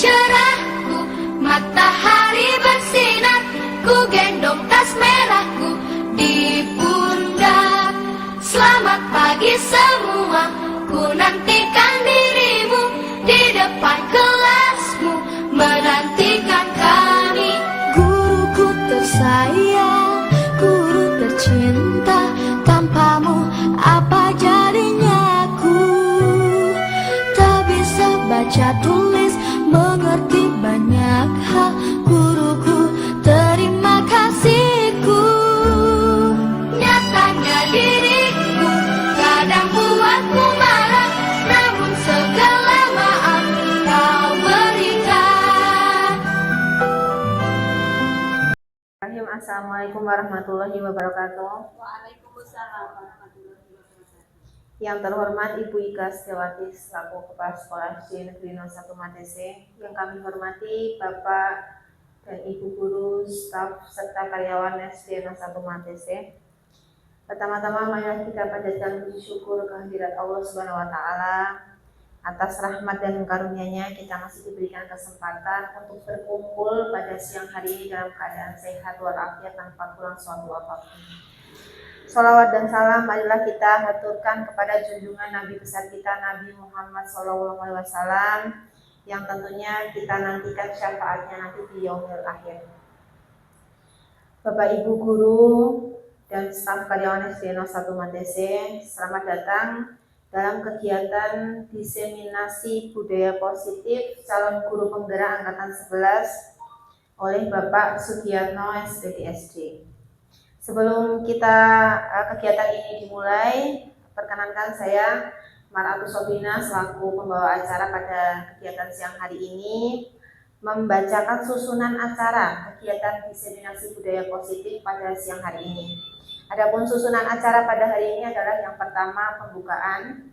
cerahku, matahari bersinar, ku gendong tas merahku di pundak. Selamat pagi semua, ku nantikan dirimu di depan kelasmu, menantikan kami. Guruku tersayang, guru tercinta, tanpamu apa jadinya aku? Tak bisa baca tulis, mengerti banyak hal. Guruku, terima kasihku. Nyatanya diriku kadang buatku marah, namun segala maaf kau berikan. Assalamualaikum warahmatullahi wabarakatuh. Waalaikumsalam warahmatullahi wabarakatuh. Yang terhormat Ibu Ika Setiawati selaku Kepala Sekolah SD Negeri 01 Matese, yang kami hormati Bapak dan Ibu guru, staf serta karyawan SD 01 Matese. Pertama-tama marilah kita panjatkan puji syukur kehadirat Allah Subhanahu wa taala atas rahmat dan karunia-Nya kita masih diberikan kesempatan untuk berkumpul pada siang hari ini dalam keadaan sehat walafiat tanpa kurang suatu apapun. Salawat dan salam marilah kita haturkan kepada junjungan Nabi besar kita Nabi Muhammad SAW yang tentunya kita nantikan syafaatnya nanti di yaumil akhir. Bapak Ibu guru dan staf karyawan SD 01 Matese, selamat datang dalam kegiatan diseminasi budaya positif calon guru penggerak angkatan 11 oleh Bapak Sugiyatno SPDSD. Sebelum kegiatan ini dimulai, perkenankan saya Maratu Sobina selaku pembawa acara pada kegiatan siang hari ini membacakan susunan acara kegiatan diseminasi budaya positif pada siang hari ini. Adapun susunan acara pada hari ini adalah yang pertama pembukaan,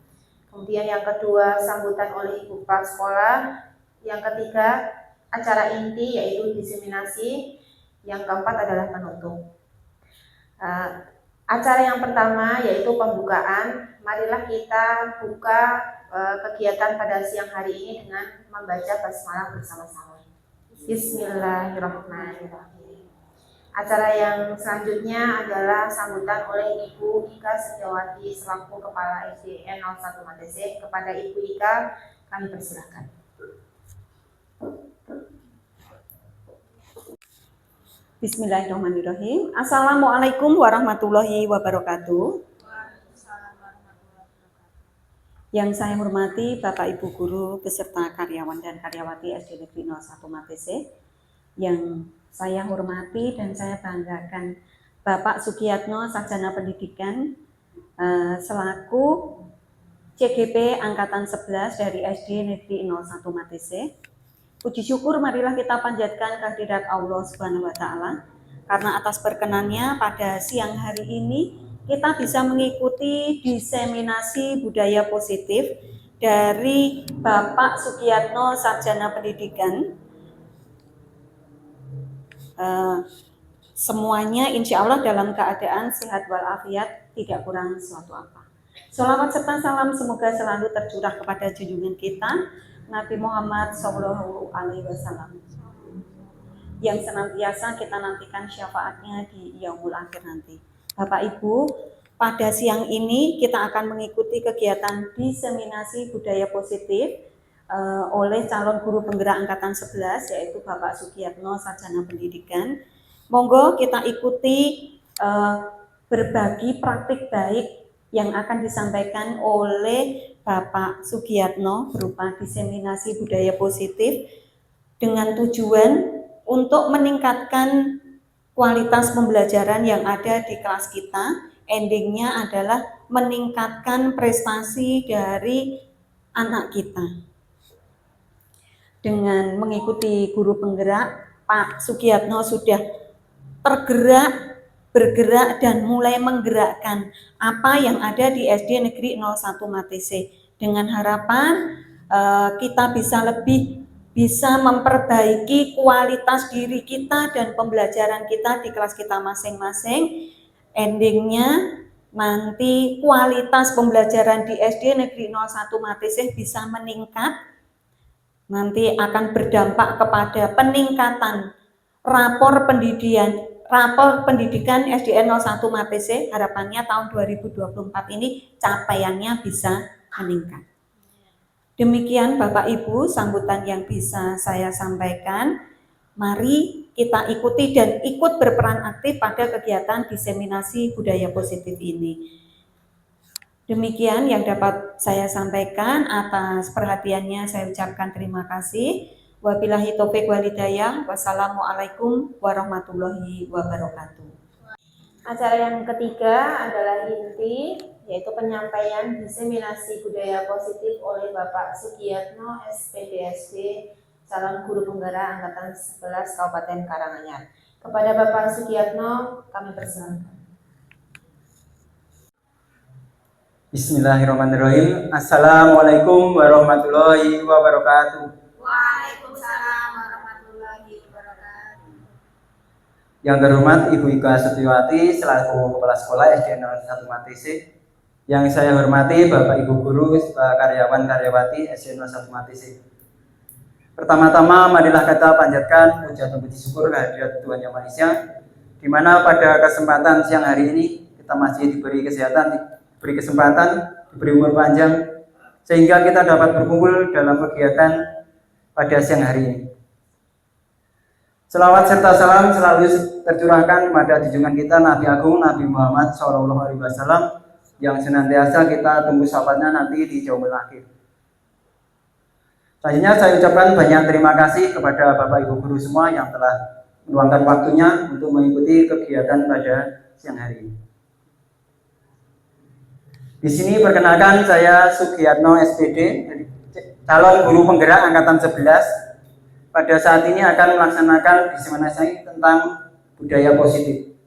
kemudian yang kedua sambutan oleh Ibu Kepala Sekolah, yang ketiga acara inti yaitu diseminasi, yang keempat adalah penutup. Acara yang pertama yaitu pembukaan. Marilah kita buka kegiatan pada siang hari ini dengan membaca basmalah bersama-sama. Bismillahirrahmanirrahim. Acara yang selanjutnya adalah sambutan oleh Ibu Ika Setiawati selaku Kepala SDN 01 Matese. Kepada Ibu Ika kami persilakan. Bismillahirrahmanirrahim. Assalamualaikum warahmatullahi wabarakatuh. Yang saya hormati Bapak Ibu guru beserta karyawan dan karyawati SD Negeri 01 Matese. Yang saya hormati dan saya banggakan Bapak Sugiyatno Sarjana Pendidikan selaku CGP Angkatan 11 dari SD Negeri 01 Matese. Puji syukur marilah kita panjatkan kehadirat Allah Subhanahu wa taala karena atas perkenannya pada siang hari ini kita bisa mengikuti diseminasi budaya positif dari Bapak Sugiyatno Sarjana Pendidikan. Semuanya insya Allah dalam keadaan sehat walafiat, tidak kurang suatu apa. Sholawat serta salam semoga selalu tercurah kepada junjungan kita Nabi Muhammad SAW yang senantiasa kita nantikan syafaatnya di yaumul akhir nanti. Bapak Ibu, pada siang ini kita akan mengikuti kegiatan diseminasi budaya positif oleh calon guru penggerak angkatan 11 yaitu Bapak Sugiyatno Sarjana Pendidikan. Monggo kita ikuti berbagi praktik baik yang akan disampaikan oleh Bapak Sugiyatno berupa diseminasi budaya positif dengan tujuan untuk meningkatkan kualitas pembelajaran yang ada di kelas kita. Endingnya adalah meningkatkan prestasi dari anak kita. Dengan mengikuti guru penggerak, Pak Sugiyatno sudah bergerak dan mulai menggerakkan apa yang ada di SD Negeri 01 Matese dengan harapan kita bisa memperbaiki kualitas diri kita dan pembelajaran kita di kelas kita masing-masing. Endingnya nanti kualitas pembelajaran di SD Negeri 01 Matese bisa meningkat nanti akan berdampak kepada peningkatan rapor pendidikan SDN 01 Matese. Harapannya tahun 2024 ini capaiannya bisa meningkat. Demikian Bapak Ibu sambutan yang bisa saya sampaikan. Mari kita ikuti dan ikut berperan aktif pada kegiatan diseminasi budaya positif ini. Demikian yang dapat saya sampaikan. Atas perhatiannya saya ucapkan terima kasih. Wabillahi taufik walhidayah. Wassalamualaikum warahmatullahi wabarakatuh. Acara yang ketiga adalah inti, yaitu penyampaian diseminasi budaya positif oleh Bapak Sugiyatno SPDSD, calon guru penggerak angkatan 11 Kabupaten Karanganyar. Kepada Bapak Sugiyatno kami persilakan. Bismillahirrahmanirrahim. Assalamualaikum warahmatullahi wabarakatuh. Waalaikumsalam warahmatullahi wabarakatuh. Yang terhormat Ibu Ika Setiawati selaku Kepala Sekolah SDN 01 Matese. Yang saya hormati Bapak Ibu Guru, karyawan-karyawati SDN 01 Matese. Pertama-tama marilah kita panjatkan puja dan puji syukur kehadirat Tuhan Yang Maha Esa, di mana pada kesempatan siang hari ini kita masih diberi kesehatan, diberi kesempatan, diberi umur panjang, sehingga kita dapat berkumpul dalam kegiatan pada siang hari ini. Selawat serta salam selalu tercurahkan kepada junjungan kita Nabi Agung Nabi Muhammad SAW yang senantiasa kita tunggu sahabatnya nanti di yaumul akhir. Selanjutnya saya ucapkan banyak terima kasih kepada Bapak Ibu Guru semua yang telah meluangkan waktunya untuk mengikuti kegiatan pada siang hari ini. Di sini perkenalkan saya Sugiyatno SPD, calon guru penggerak angkatan 11. Pada saat ini akan melaksanakan diseminasi tentang budaya positif.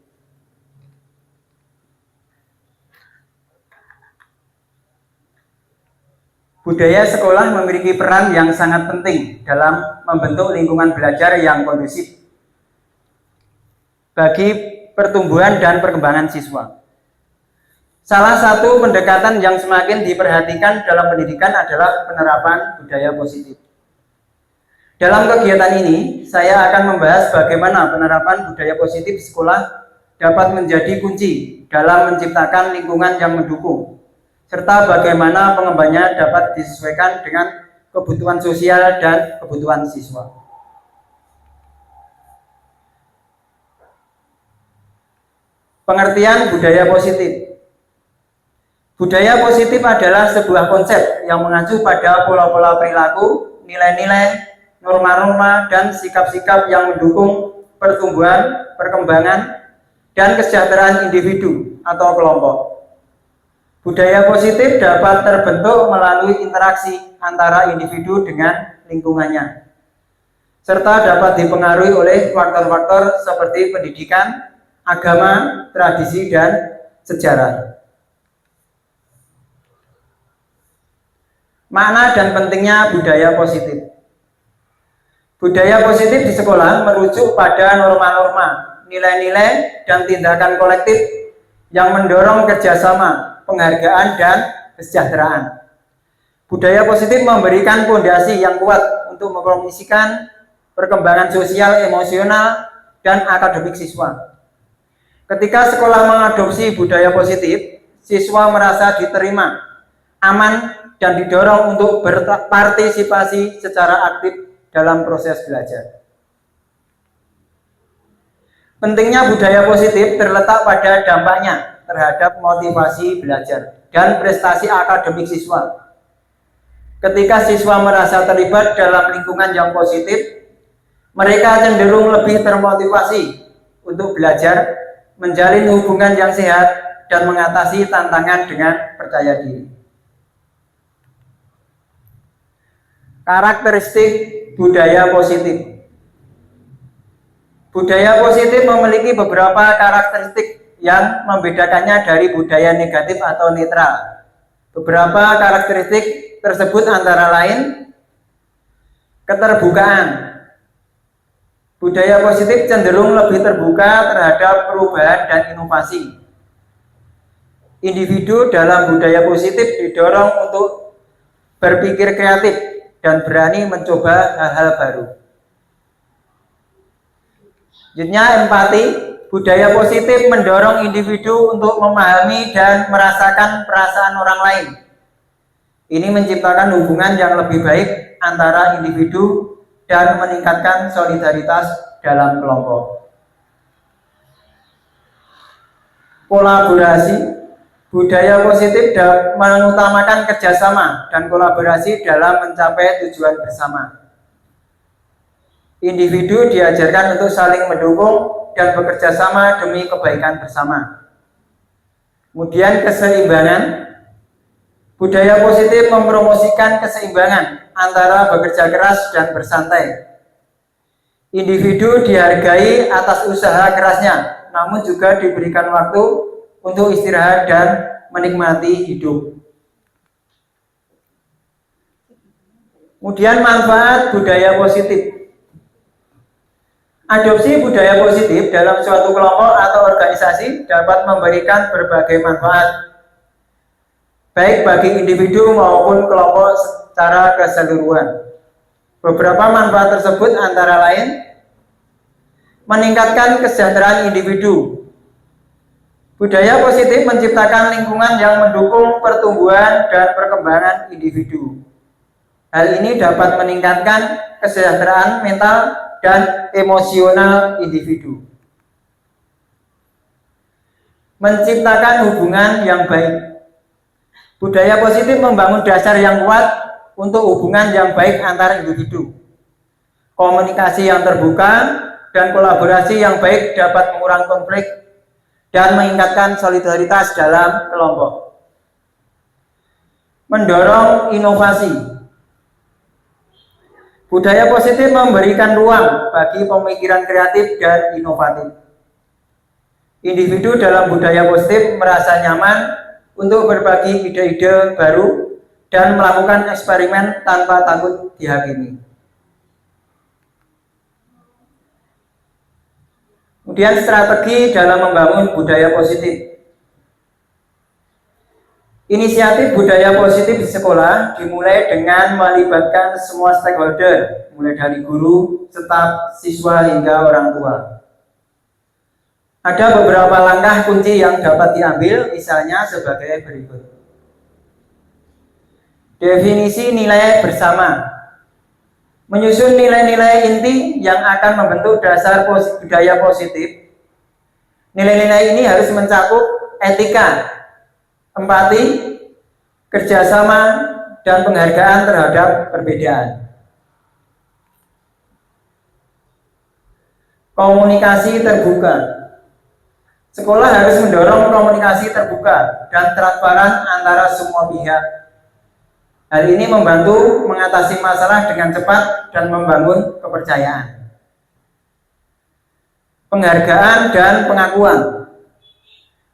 Budaya sekolah memiliki peran yang sangat penting dalam membentuk lingkungan belajar yang kondusif bagi pertumbuhan dan perkembangan siswa. Salah satu pendekatan yang semakin diperhatikan dalam pendidikan adalah penerapan budaya positif. Dalam kegiatan ini, saya akan membahas bagaimana penerapan budaya positif di sekolah dapat menjadi kunci dalam menciptakan lingkungan yang mendukung, serta bagaimana pengembangannya dapat disesuaikan dengan kebutuhan sosial dan kebutuhan siswa. Pengertian budaya positif. Budaya positif adalah sebuah konsep yang mengacu pada pola-pola perilaku, nilai-nilai, norma-norma, dan sikap-sikap yang mendukung pertumbuhan, perkembangan, dan kesejahteraan individu atau kelompok. Budaya positif dapat terbentuk melalui interaksi antara individu dengan lingkungannya, serta dapat dipengaruhi oleh faktor-faktor seperti pendidikan, agama, tradisi, dan sejarah. Makna dan pentingnya budaya positif. Budaya positif di sekolah merujuk pada norma-norma, nilai-nilai, dan tindakan kolektif yang mendorong kerjasama, penghargaan, dan kesejahteraan. Budaya positif memberikan fondasi yang kuat untuk mempromosikan perkembangan sosial, emosional, dan akademik siswa. Ketika sekolah mengadopsi budaya positif, siswa merasa diterima, aman, dan didorong untuk berpartisipasi secara aktif dalam proses belajar. Pentingnya budaya positif terletak pada dampaknya terhadap motivasi belajar dan prestasi akademik siswa. Ketika siswa merasa terlibat dalam lingkungan yang positif, mereka cenderung lebih termotivasi untuk belajar, menjalin hubungan yang sehat, dan mengatasi tantangan dengan percaya diri. Karakteristik budaya positif. Budaya positif memiliki beberapa karakteristik yang membedakannya dari budaya negatif atau netral. Beberapa karakteristik tersebut antara lain keterbukaan. Budaya positif cenderung lebih terbuka terhadap perubahan dan inovasi. Individu dalam budaya positif didorong untuk berpikir kreatif, dan berani mencoba hal-hal baru. Selanjutnya, empati. Budaya positif mendorong individu untuk memahami dan merasakan perasaan orang lain. Ini menciptakan hubungan yang lebih baik antara individu dan meningkatkan solidaritas dalam kelompok. Kolaborasi. Budaya positif mengutamakan kerjasama dan kolaborasi dalam mencapai tujuan bersama. Individu diajarkan untuk saling mendukung dan bekerja sama demi kebaikan bersama. Kemudian keseimbangan. Budaya positif mempromosikan keseimbangan antara bekerja keras dan bersantai. Individu dihargai atas usaha kerasnya, namun juga diberikan waktu untuk istirahat dan menikmati hidup. Kemudian manfaat budaya positif. Adopsi budaya positif dalam suatu kelompok atau organisasi dapat memberikan berbagai manfaat, baik bagi individu maupun kelompok secara keseluruhan. Beberapa manfaat tersebut antara lain: meningkatkan kesejahteraan individu. Budaya positif menciptakan lingkungan yang mendukung pertumbuhan dan perkembangan individu. Hal ini dapat meningkatkan kesejahteraan mental dan emosional individu. Menciptakan hubungan yang baik. Budaya positif membangun dasar yang kuat untuk hubungan yang baik antar individu. Komunikasi yang terbuka dan kolaborasi yang baik dapat mengurangi konflik dan meningkatkan solidaritas dalam kelompok. Mendorong inovasi. Budaya positif memberikan ruang bagi pemikiran kreatif dan inovatif. Individu dalam budaya positif merasa nyaman untuk berbagi ide-ide baru dan melakukan eksperimen tanpa takut dihakimi. Kemudian strategi dalam membangun budaya positif. Inisiatif budaya positif di sekolah dimulai dengan melibatkan semua stakeholder, mulai dari guru, staf, siswa, hingga orang tua. Ada beberapa langkah kunci yang dapat diambil, misalnya sebagai berikut. Definisi nilai bersama. Menyusun nilai-nilai inti yang akan membentuk dasar budaya positif. Nilai-nilai ini harus mencakup etika, empati, kerjasama, dan penghargaan terhadap perbedaan. Komunikasi terbuka. Sekolah harus mendorong komunikasi terbuka dan transparan antara semua pihak. Hal ini membantu mengatasi masalah dengan cepat dan membangun kepercayaan. Penghargaan dan pengakuan.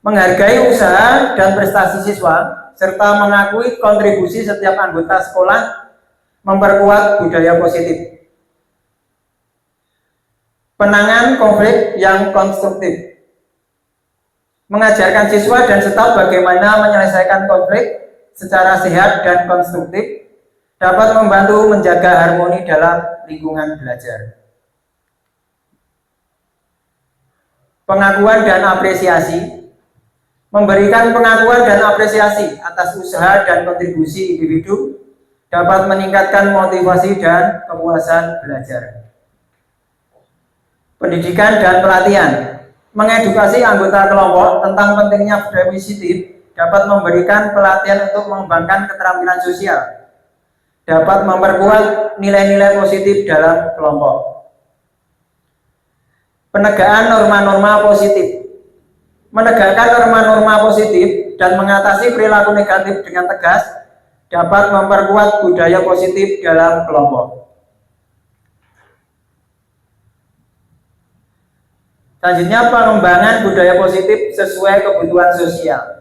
Menghargai usaha dan prestasi siswa, serta mengakui kontribusi setiap anggota sekolah memperkuat budaya positif. Penanganan konflik yang konstruktif. Mengajarkan siswa dan staf bagaimana menyelesaikan konflik secara sehat dan konstruktif dapat membantu menjaga harmoni dalam lingkungan belajar. Pengakuan dan apresiasi. Memberikan pengakuan dan apresiasi atas usaha dan kontribusi individu dapat meningkatkan motivasi dan kepuasan belajar. Pendidikan dan pelatihan. Mengedukasi anggota kelompok tentang pentingnya budaya positif dapat memberikan pelatihan untuk mengembangkan keterampilan sosial, dapat memperkuat nilai-nilai positif dalam kelompok. Penegakan norma-norma positif. Menegakkan norma-norma positif dan mengatasi perilaku negatif dengan tegas dapat memperkuat budaya positif dalam kelompok. Selanjutnya, pengembangan budaya positif sesuai kebutuhan sosial.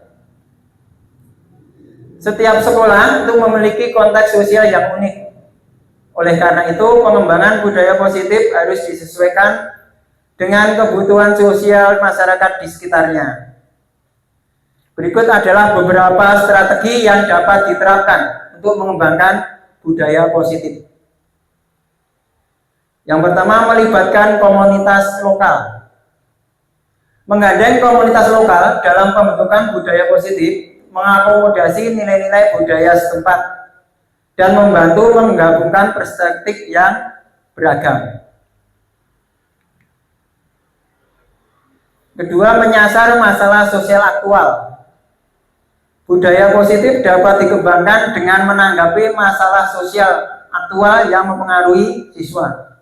Setiap sekolah itu memiliki konteks sosial yang unik. Oleh karena itu, pengembangan budaya positif harus disesuaikan dengan kebutuhan sosial masyarakat di sekitarnya. Berikut adalah beberapa strategi yang dapat diterapkan untuk mengembangkan budaya positif. Yang pertama, melibatkan komunitas lokal. Menggandeng komunitas lokal dalam pembentukan budaya positif mengakomodasi nilai-nilai budaya setempat dan membantu menggabungkan perspektif yang beragam. Kedua, menyasar masalah sosial aktual. Budaya positif dapat dikembangkan dengan menanggapi masalah sosial aktual yang mempengaruhi siswa.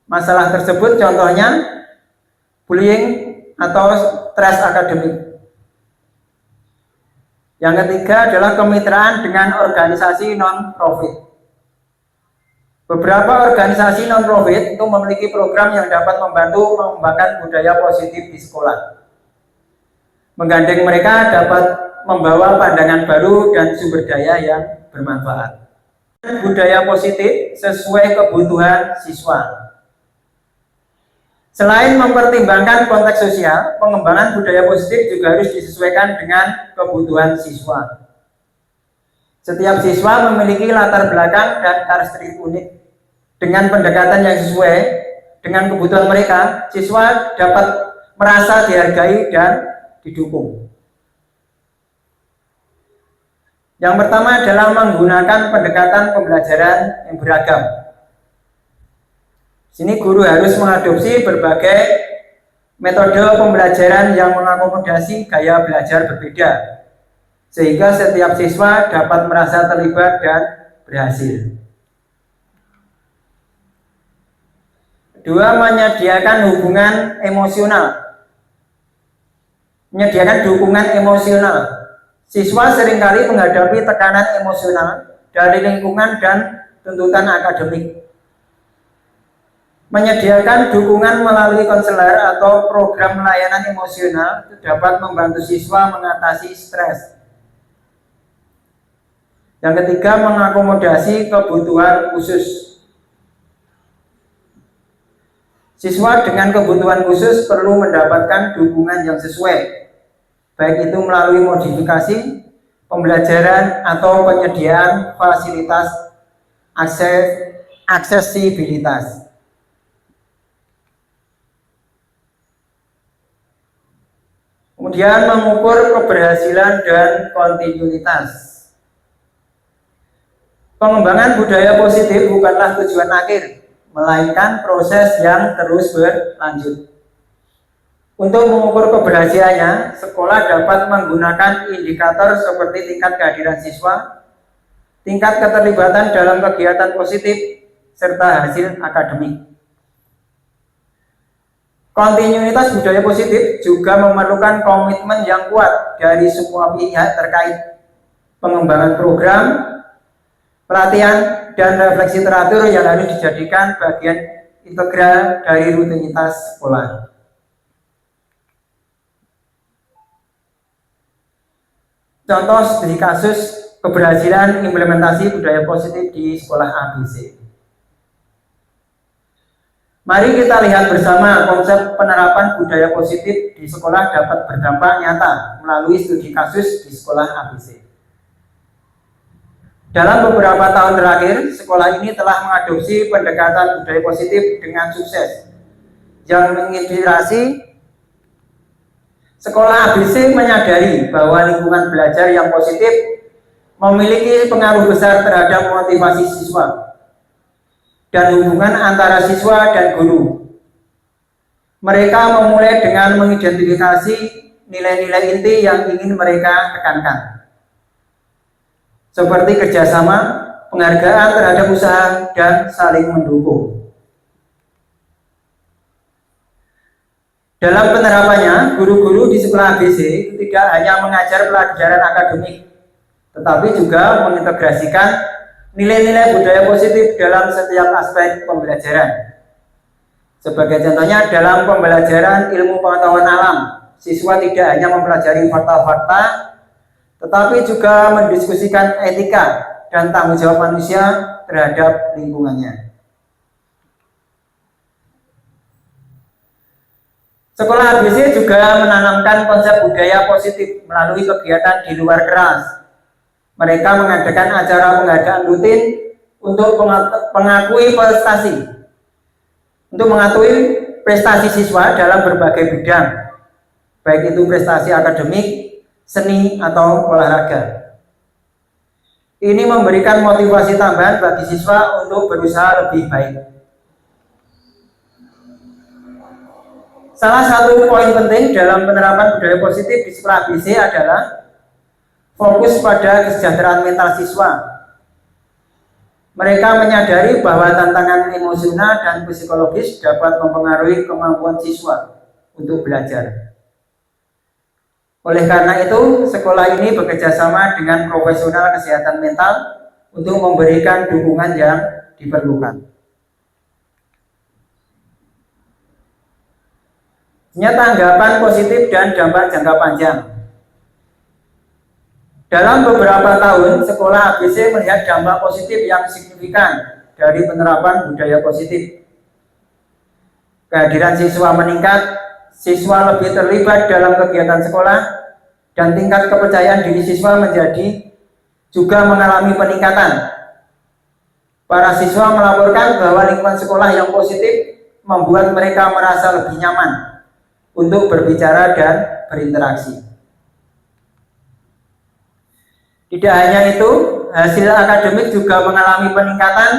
Masalah tersebut contohnya bullying atau stres akademik. Yang ketiga adalah kemitraan dengan organisasi non-profit. Beberapa organisasi non-profit itu memiliki program yang dapat membantu mengembangkan budaya positif di sekolah. Menggandeng mereka dapat membawa pandangan baru dan sumber daya yang bermanfaat. Budaya positif sesuai kebutuhan siswa. Selain mempertimbangkan konteks sosial, pengembangan budaya positif juga harus disesuaikan dengan kebutuhan siswa. Setiap siswa memiliki latar belakang dan karakteristik unik. Dengan pendekatan yang sesuai dengan kebutuhan mereka, siswa dapat merasa dihargai dan didukung. Yang pertama adalah menggunakan pendekatan pembelajaran yang beragam. Sini guru harus mengadopsi berbagai metode pembelajaran yang mengakomodasi gaya belajar berbeda, sehingga setiap siswa dapat merasa terlibat dan berhasil. Kedua, menyediakan hubungan emosional. Menyediakan dukungan emosional. Siswa seringkali menghadapi tekanan emosional dari lingkungan dan tuntutan akademik. Menyediakan dukungan melalui konselor atau program layanan emosional itu dapat membantu siswa mengatasi stres. Yang ketiga, mengakomodasi kebutuhan khusus. Siswa dengan kebutuhan khusus perlu mendapatkan dukungan yang sesuai, baik itu melalui modifikasi pembelajaran atau penyediaan fasilitas aksesibilitas. Kemudian mengukur keberhasilan dan kontinuitas. Pengembangan budaya positif bukanlah tujuan akhir, melainkan proses yang terus berlanjut. Untuk mengukur keberhasilannya, sekolah dapat menggunakan indikator seperti tingkat kehadiran siswa, tingkat keterlibatan dalam kegiatan positif, serta hasil akademik. Kontinuitas budaya positif juga memerlukan komitmen yang kuat dari semua pihak terkait. Pengembangan program, pelatihan, dan refleksi teratur yang harus dijadikan bagian integral dari rutinitas sekolah. Contoh studi kasus keberhasilan implementasi budaya positif di sekolah ABC. Mari kita lihat bersama konsep penerapan budaya positif di sekolah dapat berdampak nyata melalui studi kasus di sekolah ABC. Dalam beberapa tahun terakhir, sekolah ini telah mengadopsi pendekatan budaya positif dengan sukses, yang menginspirasi. Sekolah ABC menyadari bahwa lingkungan belajar yang positif memiliki pengaruh besar terhadap motivasi siswa dan hubungan antara siswa dan guru. Mereka memulai dengan mengidentifikasi nilai-nilai inti yang ingin mereka tekankan, seperti kerjasama, penghargaan terhadap usaha, dan saling mendukung. Dalam penerapannya, guru-guru di sekolah ABC tidak hanya mengajar pelajaran akademik, tetapi juga mengintegrasikan nilai-nilai budaya positif dalam setiap aspek pembelajaran. Sebagai contohnya, dalam pembelajaran ilmu pengetahuan alam, siswa tidak hanya mempelajari fakta-fakta, tetapi juga mendiskusikan etika dan tanggung jawab manusia terhadap lingkungannya. Sekolah ABC juga menanamkan konsep budaya positif melalui kegiatan di luar kelas. Mereka mengadakan acara penghargaan rutin untuk mengakui prestasi siswa dalam berbagai bidang, baik itu prestasi akademik, seni, atau olahraga. Ini memberikan motivasi tambahan bagi siswa untuk berusaha lebih baik. Salah satu poin penting dalam penerapan budaya positif di sekolah ABC adalah fokus pada kesejahteraan mental siswa. Mereka menyadari bahwa tantangan emosional dan psikologis dapat mempengaruhi kemampuan siswa untuk belajar. Oleh karena itu, sekolah ini bekerjasama dengan profesional kesehatan mental untuk memberikan dukungan yang diperlukan. Tanggapan positif dan dampak jangka panjang. Dalam beberapa tahun, sekolah ABC melihat dampak positif yang signifikan dari penerapan budaya positif. Kehadiran siswa meningkat, siswa lebih terlibat dalam kegiatan sekolah, dan tingkat kepercayaan diri siswa juga mengalami peningkatan. Para siswa melaporkan bahwa lingkungan sekolah yang positif membuat mereka merasa lebih nyaman untuk berbicara dan berinteraksi. Tidak hanya itu, hasil akademik juga mengalami peningkatan.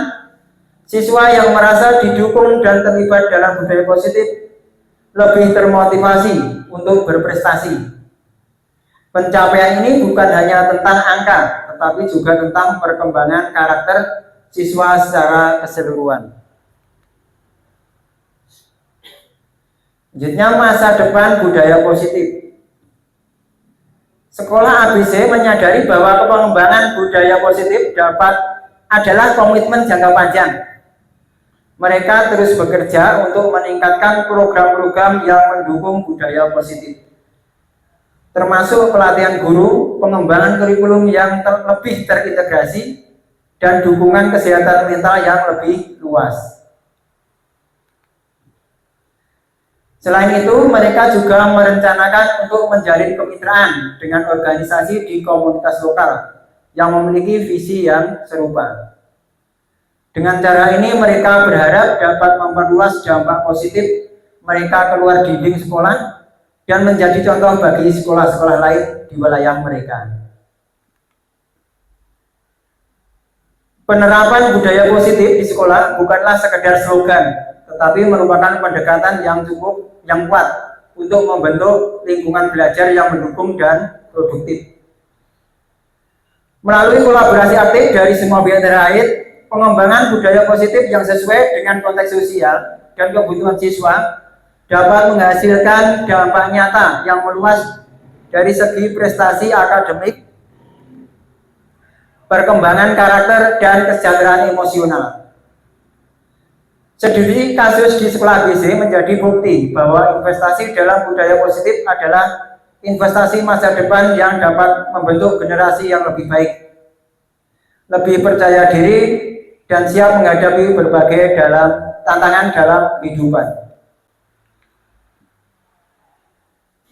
Siswa yang merasa didukung dan terlibat dalam budaya positif lebih termotivasi untuk berprestasi. Pencapaian ini bukan hanya tentang angka, tetapi juga tentang perkembangan karakter siswa secara keseluruhan. Selanjutnya, masa depan budaya positif. Sekolah ABC menyadari bahwa pengembangan budaya positif adalah komitmen jangka panjang. Mereka terus bekerja untuk meningkatkan program-program yang mendukung budaya positif, termasuk pelatihan guru, pengembangan kurikulum yang lebih terintegrasi, dan dukungan kesehatan mental yang lebih luas. Selain itu, mereka juga merencanakan untuk menjalin kemitraan dengan organisasi di komunitas lokal yang memiliki visi yang serupa. Dengan cara ini, mereka berharap dapat memperluas dampak positif mereka keluar dinding sekolah dan menjadi contoh bagi sekolah-sekolah lain di wilayah mereka. Penerapan budaya positif di sekolah bukanlah sekedar slogan, tetapi merupakan pendekatan yang kuat untuk membentuk lingkungan belajar yang mendukung dan produktif. Melalui kolaborasi aktif dari semua pihak terkait, pengembangan budaya positif yang sesuai dengan konteks sosial dan kebutuhan siswa dapat menghasilkan dampak nyata yang meluas dari segi prestasi akademik, perkembangan karakter, dan kesejahteraan emosional. Studi kasus di sekolah ABC menjadi bukti bahwa investasi dalam budaya positif adalah investasi masa depan yang dapat membentuk generasi yang lebih baik, lebih percaya diri, dan siap menghadapi berbagai tantangan dalam kehidupan.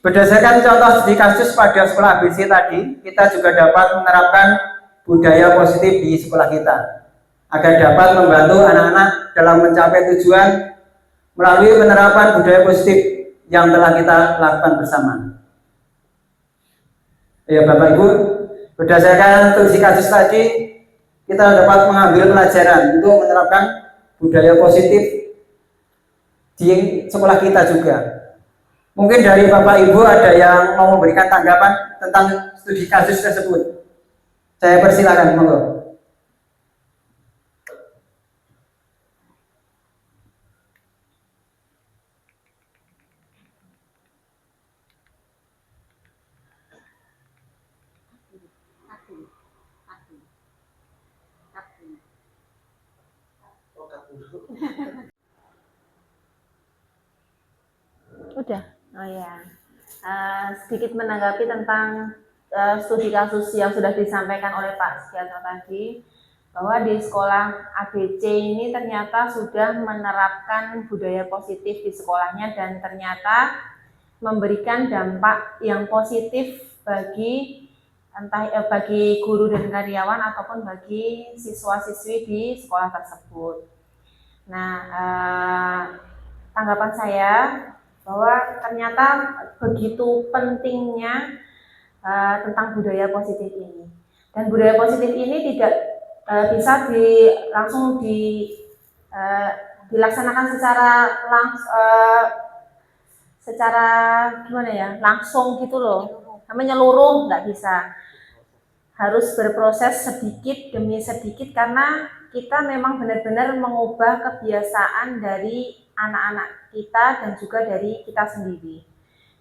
Berdasarkan contoh studi kasus pada sekolah ABC tadi, kita juga dapat menerapkan budaya positif di sekolah kita agar dapat membantu anak-anak dalam mencapai tujuan melalui penerapan budaya positif yang telah kita lakukan bersama. Ya Bapak Ibu, berdasarkan studi kasus tadi, kita dapat mengambil pelajaran untuk menerapkan budaya positif di sekolah kita juga. Mungkin dari Bapak Ibu ada yang mau memberikan tanggapan tentang studi kasus tersebut. Saya persilakan, monggo. Udah. Oh ya. Sedikit menanggapi tentang studi kasus yang sudah disampaikan oleh Pak Setianto tadi, bahwa di sekolah ABC ini ternyata sudah menerapkan budaya positif di sekolahnya dan ternyata memberikan dampak yang positif bagi entah bagi guru dan karyawan ataupun bagi siswa-siswi di sekolah tersebut. Nah, tanggapan saya bahwa ternyata begitu pentingnya tentang budaya positif ini. Dan budaya positif ini tidak bisa langsung dilaksanakan secara gimana ya, langsung gitu loh. Menyeluruh nggak bisa. Harus berproses sedikit demi sedikit karena kita memang benar-benar mengubah kebiasaan dari anak-anak kita dan juga dari kita sendiri.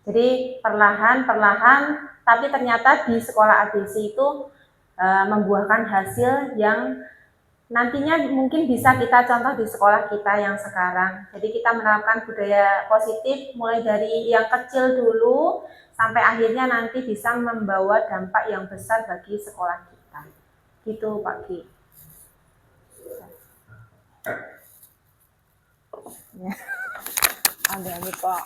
Jadi perlahan-perlahan, tapi ternyata di sekolah ABC itu membuahkan hasil yang nantinya mungkin bisa kita contoh di sekolah kita yang sekarang. Jadi kita menerapkan budaya positif mulai dari yang kecil dulu sampai akhirnya nanti bisa membawa dampak yang besar bagi sekolah kita. Gitu Pak Ki. Ya. Ada Pak.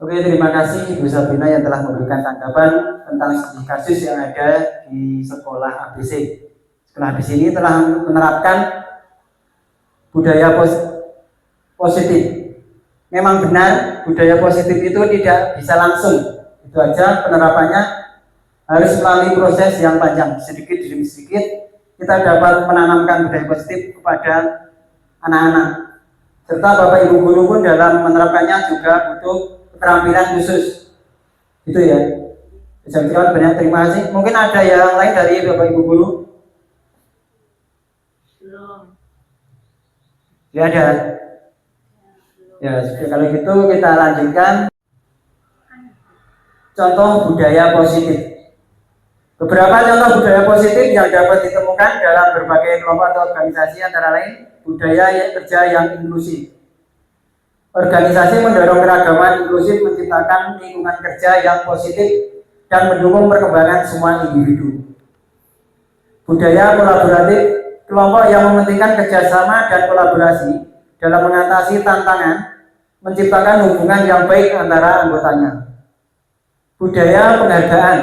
Oke, terima kasih Ibu Sabrina yang telah memberikan tanggapan tentang studi kasus yang ada di sekolah ABC. Sekolah ABC ini telah menerapkan budaya positif. Memang benar, budaya positif itu tidak bisa langsung. Itu aja, penerapannya harus melalui proses yang panjang. Sedikit demi sedikit kita dapat menanamkan budaya positif kepada anak-anak. Serta Bapak Ibu guru pun dalam menerapkannya juga butuh keterampilan khusus. Itu ya. Saya kira banyak, terima kasih. Mungkin ada yang lain dari Bapak Ibu guru? Belum. Ya ada. Ya, kalau gitu kita lanjutkan contoh budaya positif. Beberapa contoh budaya positif yang dapat ditemukan dalam berbagai kelompok atau organisasi antara lain budaya kerja yang inklusif. Organisasi mendorong keragaman inklusif, menciptakan lingkungan kerja yang positif dan mendukung perkembangan semua individu. Budaya kolaboratif, kelompok yang mementingkan kerjasama dan kolaborasi dalam mengatasi tantangan, menciptakan hubungan yang baik antara anggotanya. Budaya penghargaan,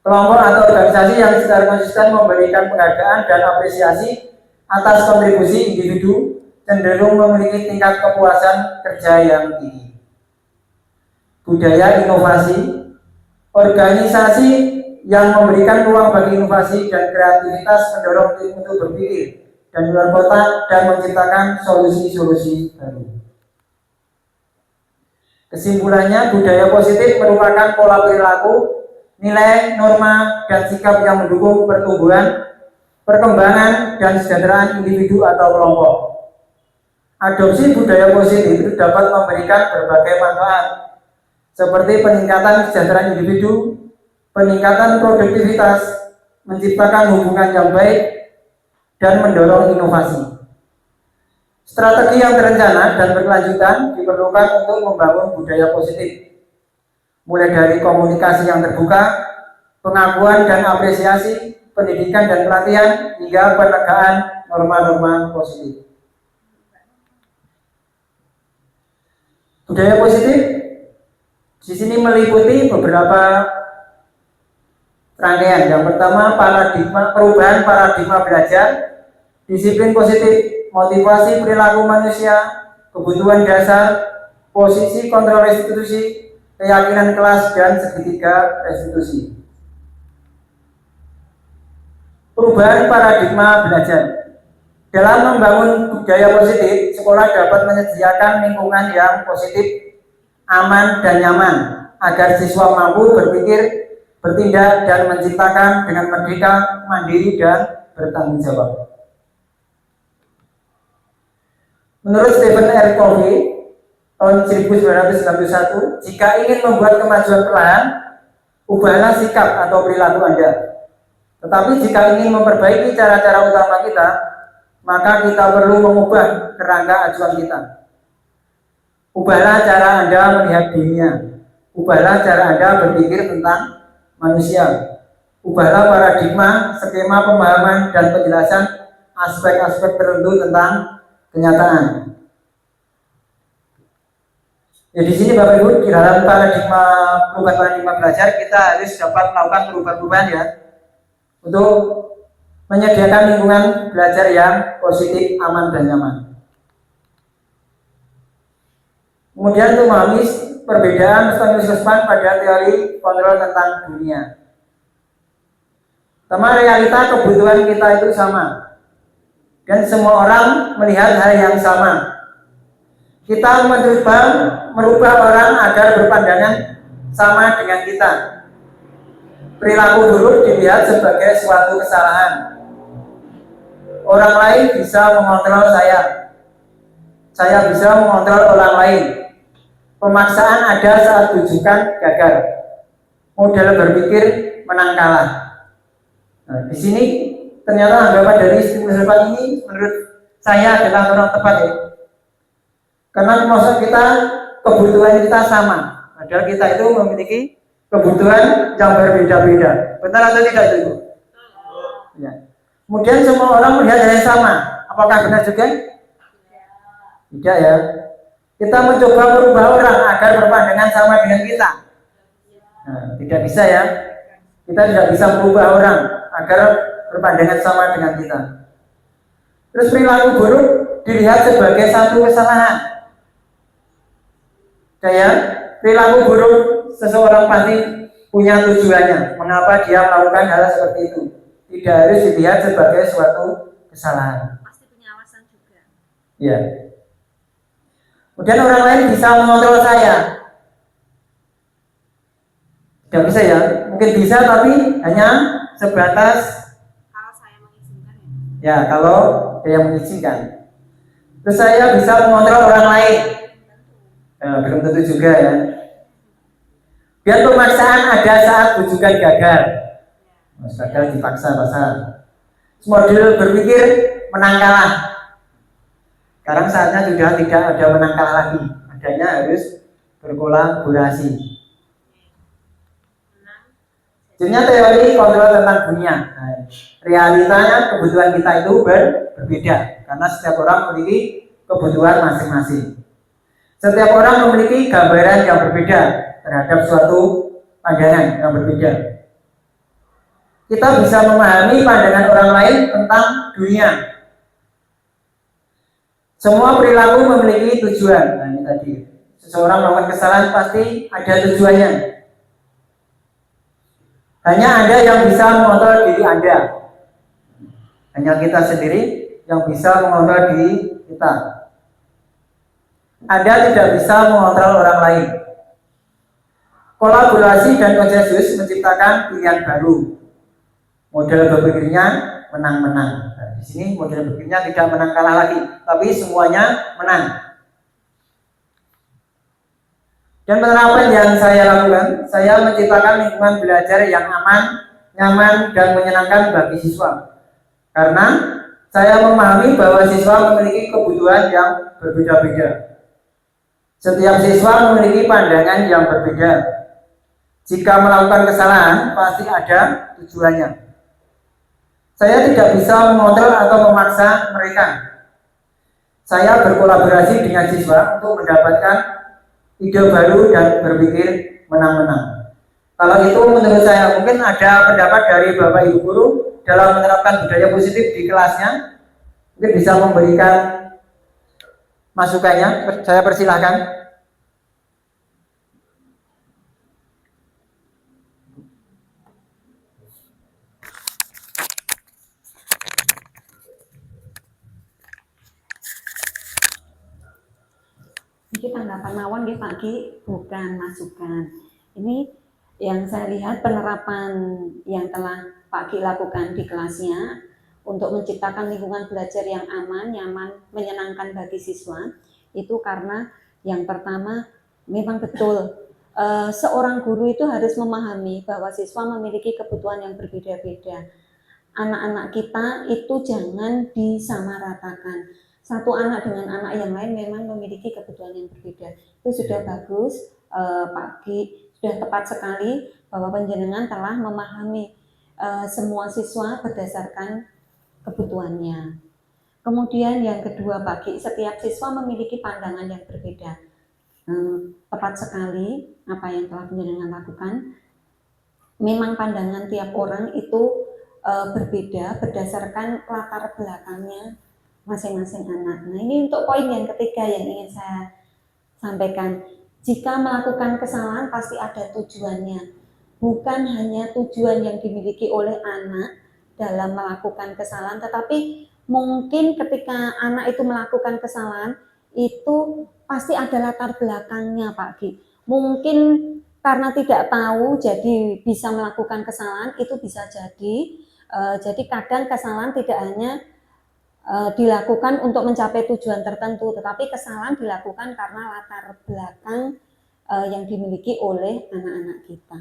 kelompok atau organisasi yang secara konsisten memberikan penghargaan dan apresiasi atas kontribusi individu cenderung memiliki tingkat kepuasan kerja yang tinggi. Budaya inovasi, organisasi yang memberikan ruang bagi inovasi dan kreativitas mendorong tim untuk berpikir dan luar kotak dan menciptakan solusi-solusi baru. Kesimpulannya, budaya positif merupakan pola perilaku, nilai, norma, dan sikap yang mendukung pertumbuhan, perkembangan, dan kesejahteraan individu atau kelompok. Adopsi budaya positif itu dapat memberikan berbagai manfaat, seperti peningkatan kesejahteraan individu, peningkatan produktivitas, menciptakan hubungan yang baik, dan mendorong inovasi. Strategi yang terencana dan berkelanjutan diperlukan untuk membangun budaya positif, mulai dari komunikasi yang terbuka, pengakuan dan apresiasi, pendidikan dan pelatihan, hingga penegakan norma-norma positif. Budaya positif di sini meliputi beberapa rangkaian. Yang pertama, perubahan paradigma belajar, disiplin positif, motivasi perilaku manusia, kebutuhan dasar, posisi kontrol restitusi, keyakinan kelas, dan segitiga restitusi. Perubahan paradigma belajar. Dalam membangun budaya positif, sekolah dapat menyediakan lingkungan yang positif, aman, dan nyaman agar siswa mampu berpikir, bertindak, dan menciptakan dengan merdeka, mandiri, dan bertanggung jawab. Menurut Stephen R. Covey tahun 1991, jika ingin membuat kemajuan perlahan, ubahlah sikap atau perilaku Anda. Tetapi jika ingin memperbaiki cara-cara utama kita, maka kita perlu mengubah kerangka acuan kita. Ubahlah cara Anda melihat dunia. Ubahlah cara Anda berpikir tentang manusia. Ubahlah paradigma, skema pemahaman, dan penjelasan aspek-aspek tertentu tentang kenyataan. Ya di sini Bapak Ibu di dalam perubahan paradigma belajar kita harus dapat melakukan perubahan-perubahan ya untuk menyediakan lingkungan belajar yang positif, aman dan nyaman. Kemudian untuk memahami perbedaan Stanislaus pada teori kontrol tentang dunia. Pertama, realita kebutuhan kita itu sama dan semua orang melihat hal yang sama. Kita mencoba merubah orang agar berpandangan sama dengan kita. Perilaku buruk dilihat sebagai suatu kesalahan. Orang lain bisa mengontrol saya bisa mengontrol orang lain. Pemaksaan ada saat tujukan gagal. Model berpikir menang kalah. Nah, di sini ternyata anggapan dari Stanislaus ini menurut saya adalah orang tepat ya. Karena maksud kita kebutuhan kita sama, padahal kita itu memiliki kebutuhan yang berbeda-beda. Benar atau tidak itu? Ya. Kemudian semua orang melihat hal yang sama. Apakah benar juga? Tidak ya. Kita mencoba merubah orang agar berpandangan sama dengan kita. Nah, tidak bisa ya. Kita tidak bisa merubah orang agar berpandangan sama dengan kita. Terus perilaku buruk dilihat sebagai satu kesalahan. Kayak perilaku buruk seseorang pasti punya tujuannya. Mengapa dia melakukan hal seperti itu? Tidak harus dilihat sebagai suatu kesalahan. Pasti punya alasan juga. Ya. Kemudian orang lain bisa mengontrol saya. Tidak bisa ya. Mungkin bisa tapi hanya sebatas Kalau saya mengizinkan ya kalau dia mengizinkan. Terus saya bisa mengontrol orang lain. Belum tentu juga ya. Biar pemaksaan ada saat tujukan gagal. Gagal dipaksa pasal. Model berpikir menang kalah. Sekarang saatnya sudah tidak ada menang kalah lagi. Adanya harus berkolaborasi. Jadinya teori kontrol tentang dunia. Nah, realitanya kebutuhan kita itu berbeda karena setiap orang memiliki kebutuhan masing-masing. Setiap orang memiliki gambaran yang berbeda terhadap suatu pandangan yang berbeda. Kita bisa memahami pandangan orang lain tentang dunia. Semua perilaku memiliki tujuan. Nah, ini tadi. Seseorang melakukan kesalahan pasti ada tujuannya. Hanya Anda yang bisa mengontrol diri Anda. Hanya kita sendiri yang bisa mengontrol diri kita. Anda tidak bisa mengontrol orang lain. Kolaborasi dan konsensus menciptakan pilihan baru. Model berpikirnya menang-menang. Nah, di sini model berpikirnya tidak menang kalah lagi, tapi semuanya menang. Dan penerapan yang saya lakukan, saya menciptakan lingkungan belajar yang aman, nyaman, dan menyenangkan bagi siswa. Karena saya memahami bahwa siswa memiliki kebutuhan yang berbeda-beda. Setiap siswa memiliki pandangan yang berbeda. Jika melakukan kesalahan, pasti ada tujuannya. Saya tidak bisa mengontrol atau memaksa mereka. Saya berkolaborasi dengan siswa untuk mendapatkan ide baru dan berpikir menang-menang. Kalau itu menurut saya, mungkin ada pendapat dari Bapak Ibu Guru dalam menerapkan budaya positif di kelasnya, mungkin bisa memberikan masukannya. Saya persilahkan. Ini tanggapan mawon nggih Pak Ki, bukan masukan. Ini yang saya lihat penerapan yang telah Pak Ki lakukan di kelasnya untuk menciptakan lingkungan belajar yang aman, nyaman, menyenangkan bagi siswa. Itu karena yang pertama memang betul seorang guru itu harus memahami bahwa siswa memiliki kebutuhan yang berbeda-beda. Anak-anak kita itu jangan disamaratakan. Satu anak dengan anak yang lain memang memiliki kebutuhan yang berbeda. Itu sudah bagus, Pak Ki, sudah tepat sekali bahwa panjenengan telah memahami semua siswa berdasarkan kebutuhannya. Kemudian yang kedua Pak Ki, setiap siswa memiliki pandangan yang berbeda. tepat sekali apa yang telah penjenengan lakukan. Memang pandangan tiap orang itu berbeda berdasarkan latar belakangnya masing-masing anak. Nah, ini untuk poin yang ketiga yang ingin saya sampaikan. Jika melakukan kesalahan pasti ada tujuannya. Bukan hanya tujuan yang dimiliki oleh anak dalam melakukan kesalahan, tetapi mungkin ketika anak itu melakukan kesalahan itu pasti ada latar belakangnya, Pak Gi. Mungkin karena tidak tahu jadi bisa melakukan kesalahan, itu bisa jadi. Jadi kadang kesalahan tidak hanya dilakukan untuk mencapai tujuan tertentu, tetapi kesalahan dilakukan karena latar belakang yang dimiliki oleh anak-anak kita.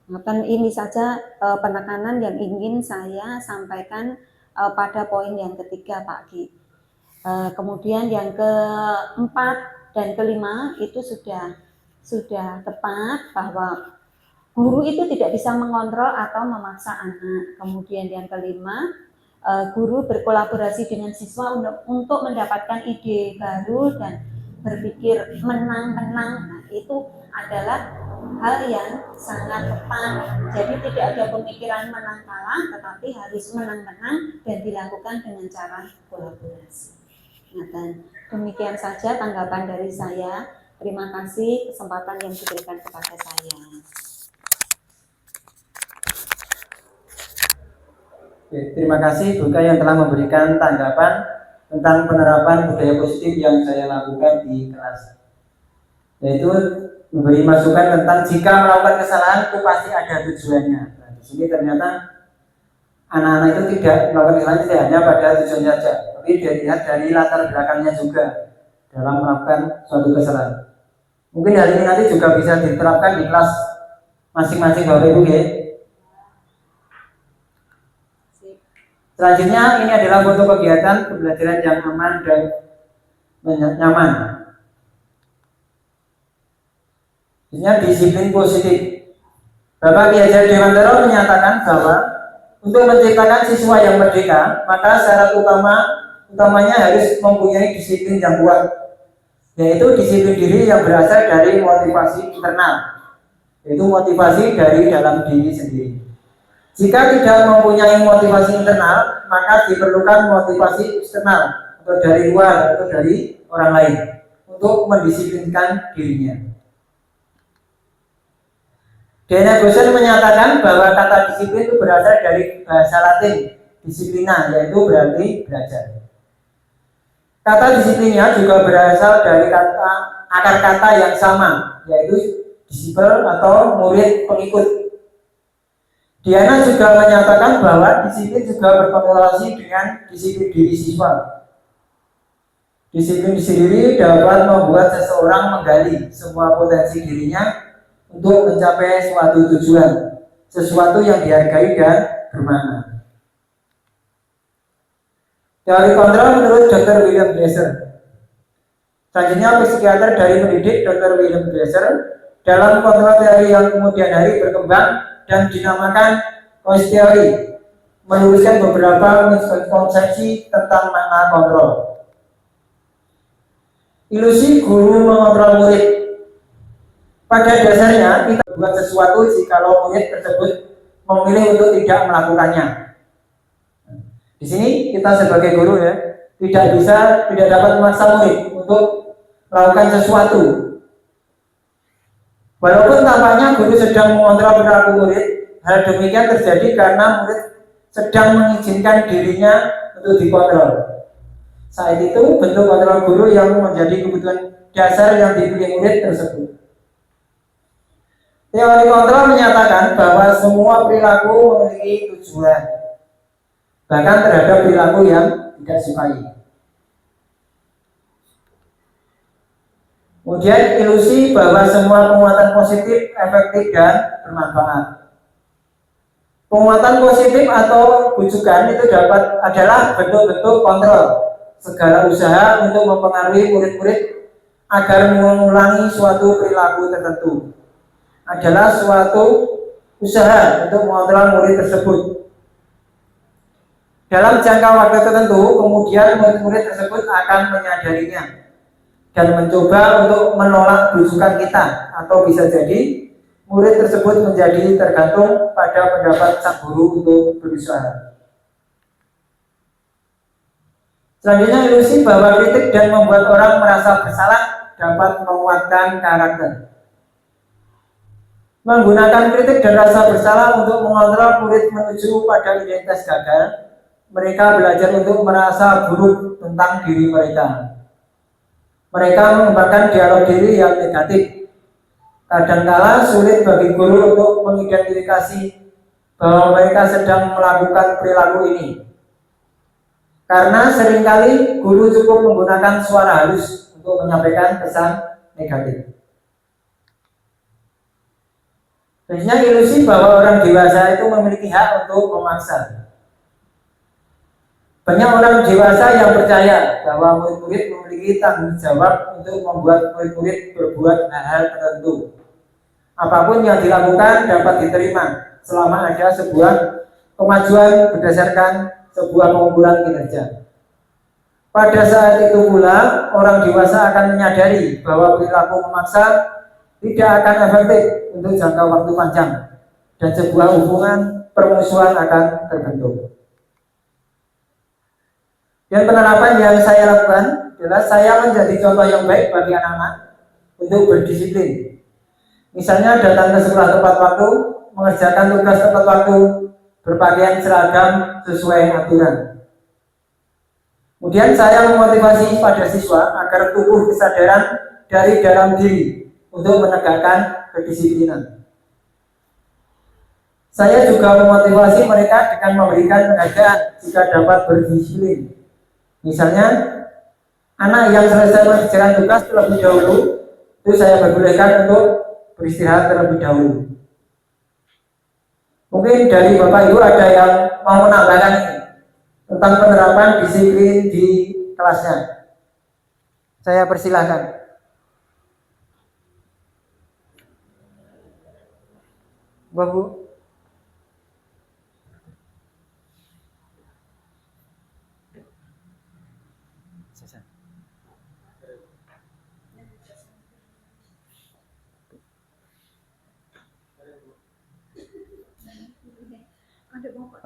Maka ini saja penekanan yang ingin saya sampaikan pada poin yang ketiga, Pak Gi. Kemudian yang keempat dan kelima itu sudah tepat bahwa guru itu tidak bisa mengontrol atau memaksa anak. Kemudian yang kelima, guru berkolaborasi dengan siswa untuk mendapatkan ide baru dan berpikir menang-menang. Nah, itu adalah hal yang sangat tepat. Jadi tidak ada pemikiran menang kalah, tetapi harus menang-menang dan dilakukan dengan cara kolaborasi. Nah, dan demikian saja tanggapan dari saya. Terima kasih kesempatan yang diberikan kepada saya. Oke, terima kasih Bu Kay yang telah memberikan tanggapan tentang penerapan budaya positif yang saya lakukan di kelas, yaitu memberi masukan tentang jika melakukan kesalahan itu pasti ada tujuannya. Nah, di sini ternyata anak-anak itu tidak melakukan kesalahan tidak hanya pada tujuan saja, tapi dilihat dari latar belakangnya juga dalam melakukan suatu kesalahan. Mungkin hari ini nanti juga bisa diterapkan di kelas masing-masing Bapak Ibu ya. Selanjutnya ini adalah foto kegiatan pembelajaran yang aman dan nyaman. Ini disiplin positif. Bapak Ki Hajar Dewantara menyatakan bahwa untuk menciptakan siswa yang merdeka, maka syarat utamanya harus mempunyai disiplin yang kuat, yaitu disiplin diri yang berasal dari motivasi internal, yaitu motivasi dari dalam diri sendiri. Jika tidak mempunyai motivasi internal, maka diperlukan motivasi eksternal atau dari luar atau dari orang lain untuk mendisiplinkan dirinya. Diana Gosen menyatakan bahwa kata disiplin itu berasal dari bahasa Latin disiplina, yaitu berarti belajar. Kata disiplinnya juga berasal dari akar kata yang sama, yaitu disipel atau murid pengikut. Diana juga menyatakan bahwa disiplin juga berkorelasi dengan disiplin diri siswa. Disiplin sendiri dapat membuat seseorang menggali semua potensi dirinya untuk mencapai suatu tujuan, sesuatu yang dihargai dan bermakna. Teori kontrol menurut Dr. William Glasser. Selanjutnya psikiater dari pendidik Dr. William Glasser dalam kontrol teori yang kemudian hari berkembang dan dinamakan Coase Theory, menuliskan beberapa konsepsi tentang makna kontrol. Ilusi guru mengontrol murid. Pada dasarnya kita buat sesuatu jikalau murid tersebut memilih untuk tidak melakukannya. Di sini kita sebagai guru ya tidak dapat memaksa murid untuk melakukan sesuatu. Walaupun tampaknya guru sedang mengontrol perilaku murid, hal demikian terjadi karena murid sedang mengizinkan dirinya untuk dikontrol. Saat itu bentuk kontrol guru yang menjadi kebutuhan dasar yang dipilih murid tersebut. Teori kontrol menyatakan bahwa semua perilaku memiliki tujuan, bahkan terhadap perilaku yang tidak disukai. Kemudian ilusi bahwa semua penguatan positif efektif dan bermanfaat. Penguatan positif atau bujukan itu adalah bentuk-bentuk kontrol segala usaha untuk mempengaruhi murid-murid agar mengulangi suatu perilaku tertentu. Adalah suatu usaha untuk mengontrol murid tersebut. Dalam jangka waktu tertentu, kemudian murid-murid tersebut akan menyadarinya dan mencoba untuk menolak bujukan kita, atau bisa jadi murid tersebut menjadi tergantung pada pendapat sang guru untuk berusaha. Selanjutnya, ilusi bahwa kritik dan membuat orang merasa bersalah dapat menguatkan karakter. Menggunakan kritik dan rasa bersalah untuk mengontrol murid menuju pada identitas gagal, mereka belajar untuk merasa buruk tentang diri mereka. Mereka mengembangkan dialog diri yang negatif. Kadangkala sulit bagi guru untuk mengidentifikasi bahwa mereka sedang melakukan perilaku ini. Karena seringkali guru cukup menggunakan suara halus untuk menyampaikan pesan negatif. Biasanya ilusi bahwa orang dewasa itu memiliki hak untuk memaksa. Banyak orang dewasa yang percaya bahwa murid-murid memiliki tanggung jawab untuk membuat murid-murid berbuat hal-hal tertentu. Apapun yang dilakukan dapat diterima selama ada sebuah kemajuan berdasarkan sebuah pengumpulan kinerja. Pada saat itu pula, orang dewasa akan menyadari bahwa perilaku memaksa tidak akan efektif untuk jangka waktu panjang dan sebuah hubungan permusuhan akan terbentuk. Dan penerapan yang saya lakukan adalah saya menjadi contoh yang baik bagi anak-anak untuk berdisiplin. Misalnya datang ke sekolah tepat waktu, mengerjakan tugas tepat waktu, berpakaian seragam sesuai aturan. Kemudian saya memotivasi pada siswa agar tumbuh kesadaran dari dalam diri untuk menegakkan kedisiplinan. Saya juga memotivasi mereka dengan memberikan penghargaan jika dapat berdisiplin. Misalnya, anak yang selesai mengerjakan tugas terlebih dahulu, itu saya perbolehkan untuk beristirahat terlebih dahulu. Mungkin dari Bapak Ibu ada yang mau menambahkan ini tentang penerapan disiplin di kelasnya. Saya persilahkan. Bapak Bu.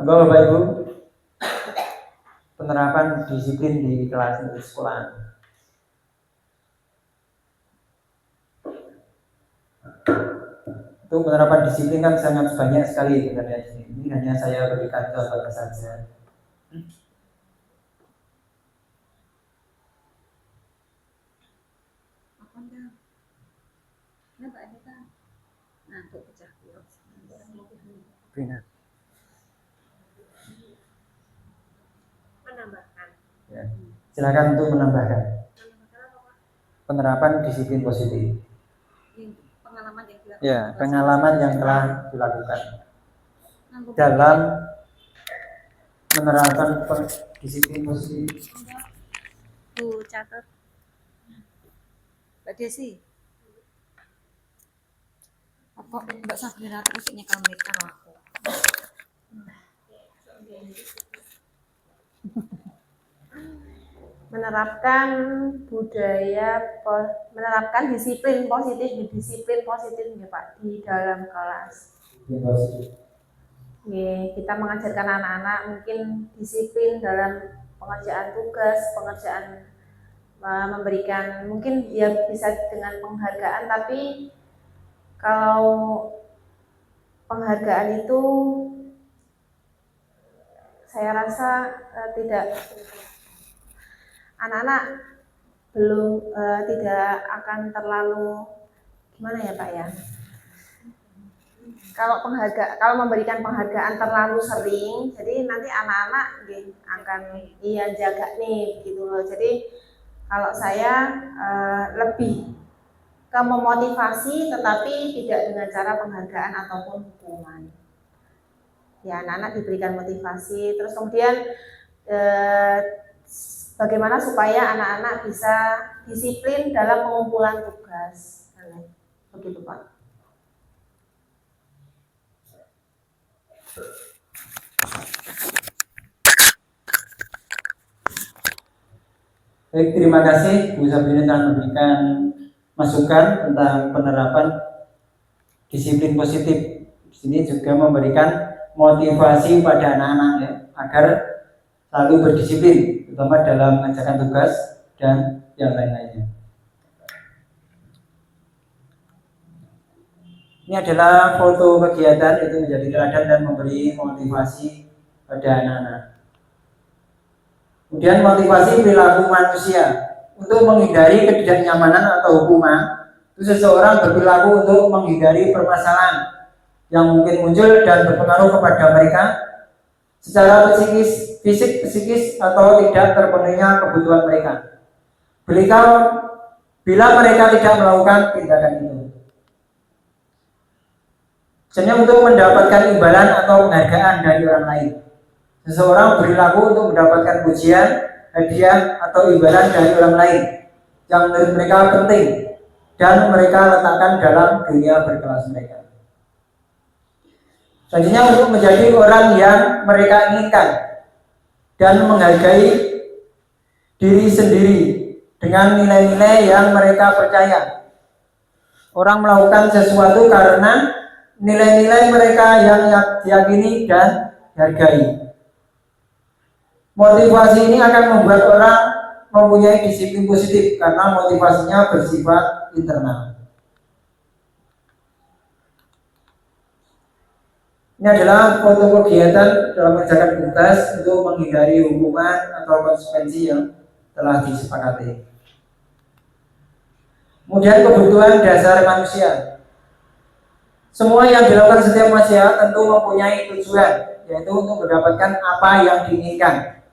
Bapak Ibu, penerapan disiplin di kelas di sekolah. Itu penerapan disiplin kan sangat banyak sekali sebenarnya. Ini hanya saya berikan contoh saja. Benar. Menambahkan. Ya. Silakan untuk menambahkan. Penerapan disiplin positif. Pengalaman yang dilakukan. Ya, pengalaman yang telah dilakukan dalam menerapkan disiplin positif. Bu catat. Mbak Desi. Apa Mbak Sabrina terus nyekel mic karo aku. menerapkan disiplin positif ya Pak di dalam kelas. Kita mengajarkan anak-anak mungkin disiplin dalam pengerjaan tugas, pengerjaan memberikan mungkin ya bisa dengan penghargaan, tapi kalau penghargaan itu saya rasa tidak, anak-anak belum tidak akan terlalu gimana ya Pak ya. Kalau memberikan penghargaan terlalu sering, jadi nanti anak-anak akan jaga nih gitu loh. Jadi kalau saya lebih ke memotivasi, tetapi tidak dengan cara penghargaan ataupun hukuman. Ya, anak-anak diberikan motivasi, terus kemudian bagaimana supaya anak-anak bisa disiplin dalam pengumpulan tugas. Begitu Pak. Baik, terima kasih Bu Sabrina telah memberikan masukan tentang penerapan disiplin positif. Di sini juga memberikan motivasi pada anak-anak ya, agar selalu berdisiplin, terutama dalam mengerjakan tugas dan yang lain-lainnya. Ini adalah foto kegiatan, itu menjadi teladan dan memberi motivasi pada anak-anak. Kemudian motivasi perilaku manusia untuk menghindari ketidaknyamanan atau hukuman. Itu seseorang berperilaku untuk menghindari permasalahan yang mungkin muncul dan berpengaruh kepada mereka secara fisik, psikis atau tidak terpenuhinya kebutuhan mereka. Bila mereka tidak melakukan tindakan itu. Misalnya untuk mendapatkan imbalan atau penghargaan dari orang lain. Seseorang berperilaku untuk mendapatkan pujian, hadiah, atau imbalan dari orang lain yang menurut mereka penting dan mereka letakkan dalam dunia berkelas mereka. Selanjutnya untuk menjadi orang yang mereka inginkan dan menghargai diri sendiri dengan nilai-nilai yang mereka percaya. Orang melakukan sesuatu karena nilai-nilai mereka yang diyakini dan dihargai. Motivasi ini akan membuat orang mempunyai disiplin positif karena motivasinya bersifat internal. Ini adalah foto kegiatan dalam mengerjakan tugas untuk menghindari hukuman atau konsekuensi yang telah disepakati. Kemudian kebutuhan dasar manusia. Semua yang dilakukan setiap manusia tentu mempunyai tujuan, yaitu untuk mendapatkan apa yang diinginkan.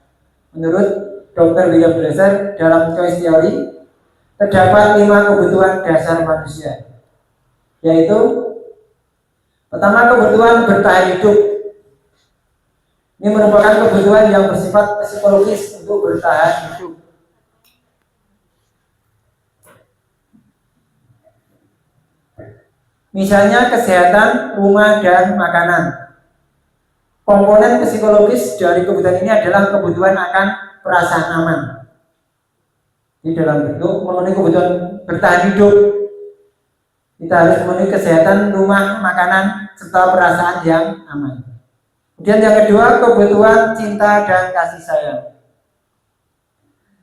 Menurut Dr. William Glasser dalam Choice Theory, terdapat 5 kebutuhan dasar manusia, yaitu pertama, kebutuhan bertahan hidup. Ini merupakan kebutuhan yang bersifat psikologis untuk bertahan hidup. Misalnya kesehatan, rumah, dan makanan. Komponen psikologis dari kebutuhan ini adalah kebutuhan akan perasaan aman. Di dalam bentuk memenuhi kebutuhan bertahan hidup, kita harus memenuhi kesehatan, rumah, makanan, serta perasaan yang aman. Kemudian yang kedua, kebutuhan cinta dan kasih sayang.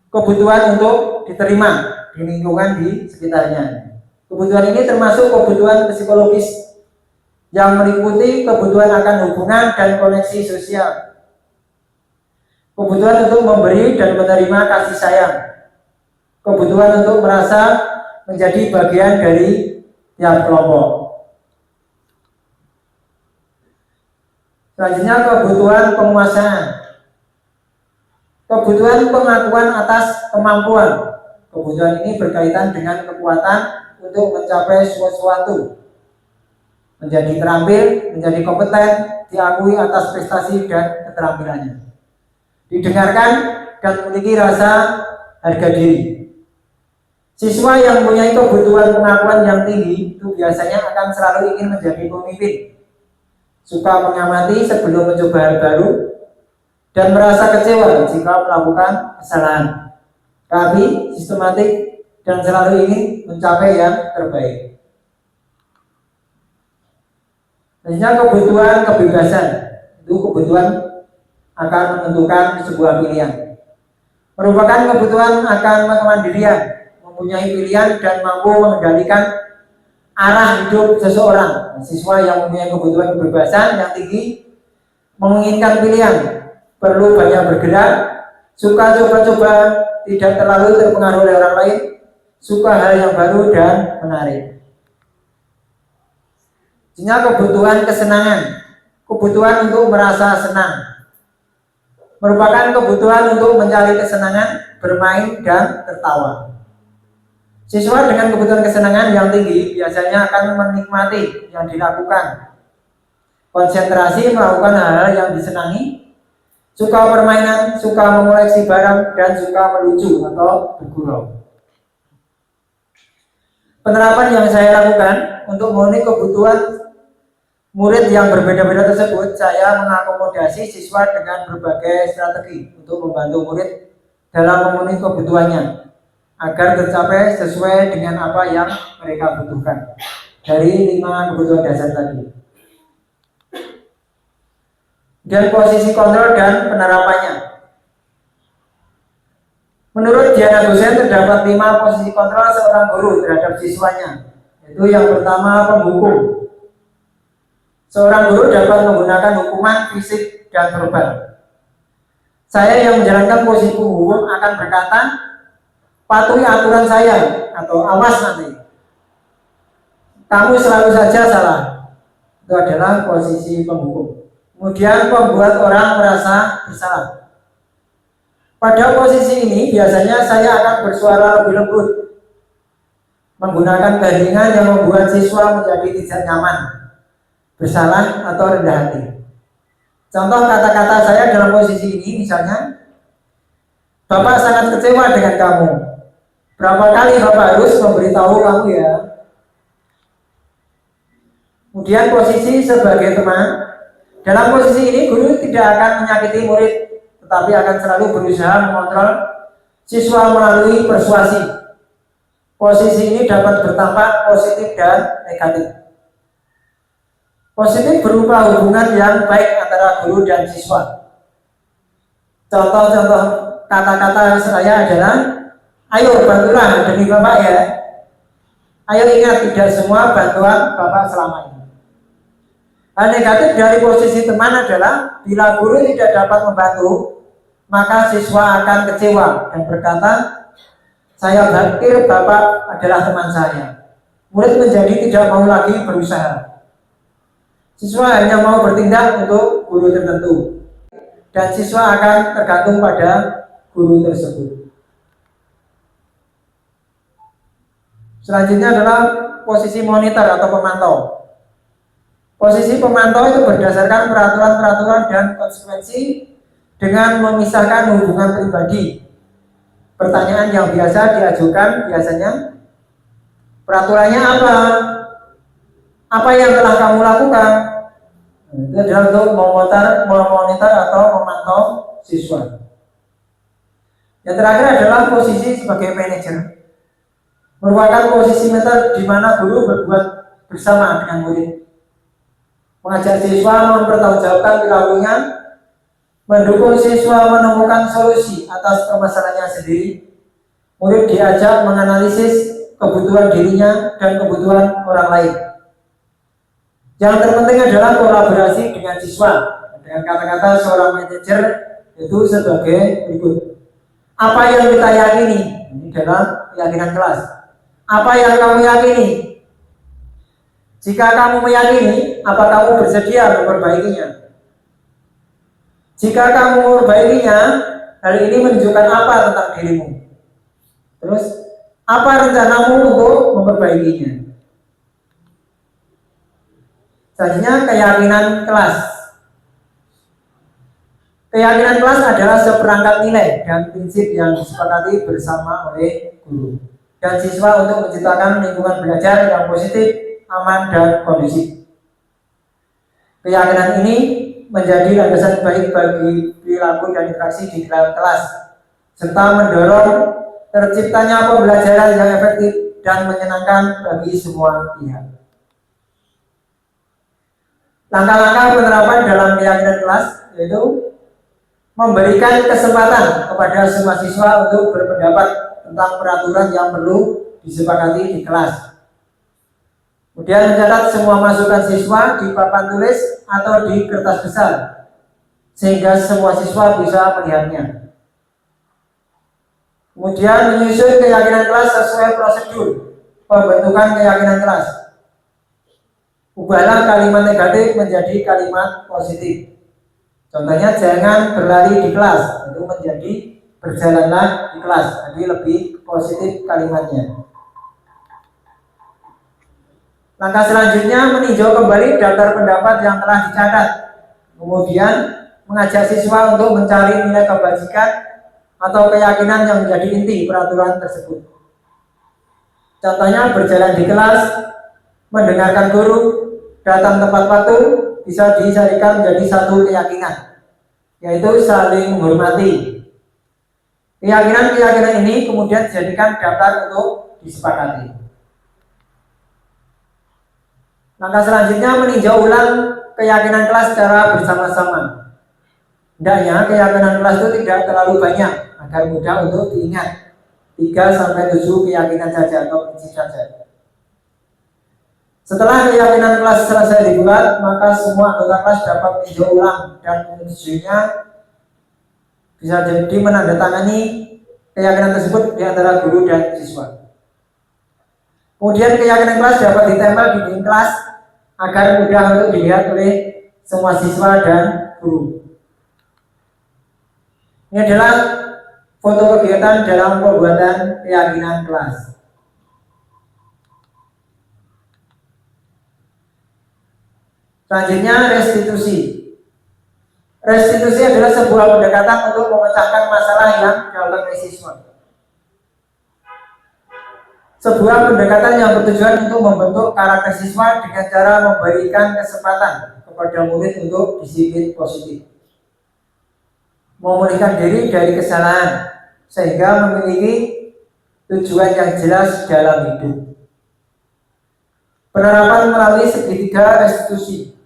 Kebutuhan untuk diterima di lingkungan di sekitarnya. Kebutuhan ini termasuk kebutuhan psikologis yang meliputi kebutuhan akan hubungan dan koneksi sosial. Kebutuhan untuk memberi dan menerima kasih sayang. Kebutuhan untuk merasa menjadi bagian dari tiap kelompok. Selanjutnya kebutuhan penguasaan. Kebutuhan pengakuan atas kemampuan. Kebutuhan ini berkaitan dengan kekuatan untuk mencapai sesuatu, menjadi terampil, menjadi kompeten, diakui atas prestasi dan keterampilannya, didengarkan dan memiliki rasa harga diri. Siswa yang mempunyai kebutuhan pengakuan yang tinggi itu biasanya akan selalu ingin menjadi pemimpin, suka mengamati sebelum mencoba hal baru, dan merasa kecewa jika melakukan kesalahan, rapi, sistematik, dan selalu ingin mencapai yang terbaik. Selanjutnya kebutuhan kebebasan, itu kebutuhan akan menentukan sebuah pilihan. Merupakan kebutuhan akan kemandirian, mempunyai pilihan dan mampu mengendalikan arah hidup seseorang. Siswa yang mempunyai kebutuhan kebebasan yang tinggi menginginkan pilihan, perlu banyak bergerak, suka coba-coba, tidak terlalu terpengaruh oleh orang lain, suka hal yang baru dan menarik. Selanjutnya kebutuhan kesenangan, kebutuhan untuk merasa senang. Merupakan kebutuhan untuk mencari kesenangan, bermain, dan tertawa. Siswa dengan kebutuhan kesenangan yang tinggi biasanya akan menikmati yang dilakukan, konsentrasi melakukan hal-hal yang disenangi, suka permainan, suka mengoleksi barang, dan suka melucu atau bergurau. Penerapan yang saya lakukan untuk memenuhi kebutuhan murid yang berbeda-beda tersebut, saya mengakomodasi siswa dengan berbagai strategi untuk membantu murid dalam memenuhi kebutuhannya agar tercapai sesuai dengan apa yang mereka butuhkan dari 5 kebutuhan dasar tadi. Dan posisi kontrol dan penerapannya. Menurut Diana dosen terdapat 5 posisi kontrol seorang guru terhadap siswanya. Itu yang pertama, penghukum. Seorang guru dapat menggunakan hukuman fisik dan verbal. Saya yang menjalankan posisi penghukum akan berkata, patuhi aturan saya atau awas nanti. Kamu selalu saja salah. Itu adalah posisi penghukum. Kemudian membuat orang merasa bersalah. Pada posisi ini biasanya saya akan bersuara lebih lembut, menggunakan keheningan yang membuat siswa menjadi tidak nyaman, bersalah atau rendah hati. Contoh kata-kata saya dalam posisi ini misalnya, Bapak sangat kecewa dengan kamu. Berapa kali Bapak harus memberitahu kamu ya? Kemudian posisi sebagai teman. Dalam posisi ini guru tidak akan menyakiti murid, tetapi akan selalu berusaha mengontrol siswa melalui persuasi. Posisi ini dapat bertampak positif dan negatif. Positif berupa hubungan yang baik antara guru dan siswa. Contoh-contoh kata-kata saya adalah, ayo bantulah demi Bapak ya. Ayo ingat, tidak semua bantuan Bapak selama ini. Hal negatif dari posisi teman adalah bila guru tidak dapat membantu, maka siswa akan kecewa dan berkata, saya khawatir Bapak adalah teman saya. Murid menjadi tidak mau lagi berusaha. Siswa hanya mau bertindak untuk guru tertentu, dan siswa akan tergantung pada guru tersebut. Selanjutnya adalah posisi monitor atau pemantau. Posisi pemantau itu berdasarkan peraturan-peraturan dan konsekuensi dengan memisahkan hubungan pribadi. Pertanyaan yang biasa diajukan biasanya, peraturannya apa? Apa yang telah kamu lakukan? Itu adalah untuk memonitor atau memantau siswa. Yang terakhir adalah posisi sebagai manajer. Merupakan posisi mentor di mana guru berbuat bersama dengan murid. Mengajak siswa mempertanggungjawabkan perilakunya, mendukung siswa menemukan solusi atas permasalahannya sendiri. Murid diajak menganalisis kebutuhan dirinya dan kebutuhan orang lain. Yang terpenting adalah kolaborasi dengan siswa. Dengan kata-kata seorang manajer itu sebagai berikut. Apa yang kita yakini? Ini adalah keyakinan kelas. Apa yang kamu yakini? Jika kamu meyakini, apa kamu bersedia memperbaikinya? Jika kamu memperbaikinya, hal ini menunjukkan apa tentang dirimu? Terus, apa rencanamu untuk memperbaikinya? Selanjutnya, keyakinan kelas. Keyakinan kelas adalah seperangkat nilai dan prinsip yang disepakati bersama oleh guru dan siswa untuk menciptakan lingkungan belajar yang positif, aman, dan kondusif. Keyakinan ini menjadi landasan baik bagi perilaku dan interaksi di dalam kelas, serta mendorong terciptanya pembelajaran yang efektif dan menyenangkan bagi semua pihak. Langkah-langkah penerapan dalam keyakinan kelas yaitu memberikan kesempatan kepada semua siswa untuk berpendapat tentang peraturan yang perlu disepakati di kelas. Kemudian mencatat semua masukan siswa di papan tulis atau di kertas besar, sehingga semua siswa bisa melihatnya. Kemudian menyusun keyakinan kelas sesuai prosedur pembentukan keyakinan kelas. Ubahlah kalimat negatif menjadi kalimat positif. Contohnya, jangan berlari di kelas, itu menjadi berjalanlah di kelas, jadi lebih positif kalimatnya. Langkah selanjutnya meninjau kembali daftar pendapat yang telah dicatat. Kemudian mengajak siswa untuk mencari nilai kebajikan atau keyakinan yang menjadi inti peraturan tersebut. Contohnya berjalan di kelas, mendengarkan guru, datang tepat waktu bisa disadikan menjadi satu keyakinan, yaitu saling menghormati. Keyakinan-keyakinan ini kemudian dijadikan daftar untuk disepakati. Langkah selanjutnya meninjau ulang keyakinan kelas secara bersama-sama. Hendaknya keyakinan kelas itu tidak terlalu banyak agar mudah untuk diingat. 3-7 keyakinan saja atau prinsip saja. Setelah keyakinan kelas selesai dibuat, maka semua anggota kelas dapat meninjau ulang dan menyetujuinya, bisa jadi menandatangani keyakinan tersebut di antara guru dan siswa. Kemudian keyakinan kelas dapat ditempel di dinding kelas agar mudah untuk dilihat oleh semua siswa dan guru. Ini adalah foto kegiatan dalam pembuatan keyakinan kelas. Selanjutnya restitusi. Restitusi adalah sebuah pendekatan untuk memecahkan masalah yang dialami oleh siswa. Sebuah pendekatan yang bertujuan untuk membentuk karakter siswa dengan cara memberikan kesempatan kepada murid untuk disiplin positif, memulihkan diri dari kesalahan, sehingga memiliki tujuan yang jelas dalam hidup. Penerapan melalui segitiga restitusi.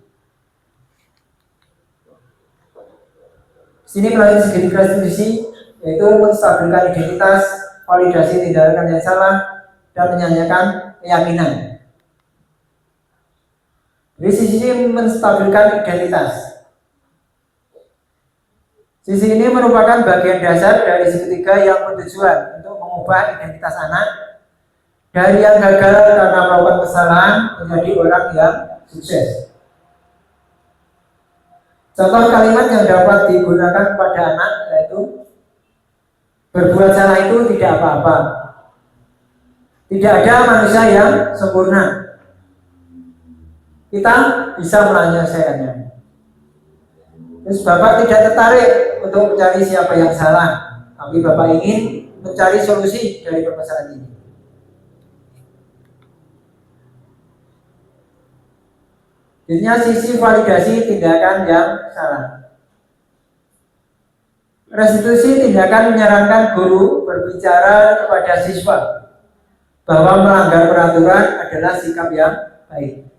Sini melalui segitiga restitusi yaitu menstabilkan identitas, validasi tindakan yang salah, dan menyanyikan keyakinan. Dari sisi menstabilkan identitas. Sisi ini merupakan bagian dasar dari segitiga yang bertujuan untuk mengubah identitas anak dari yang gagal karena melakukan kesalahan menjadi orang yang sukses. Contoh kalimat yang dapat digunakan pada anak yaitu berbuat salah itu tidak apa-apa. Tidak ada manusia yang sempurna. Kita bisa menyelesaikannya. Terus Bapak tidak tertarik untuk mencari siapa yang salah, tapi Bapak ingin mencari solusi dari permasalahan ini. Jadinya sisi validasi tindakan yang salah. Restitusi tindakan menyarankan guru berbicara kepada siswa bahwa melanggar peraturan adalah sikap yang baik.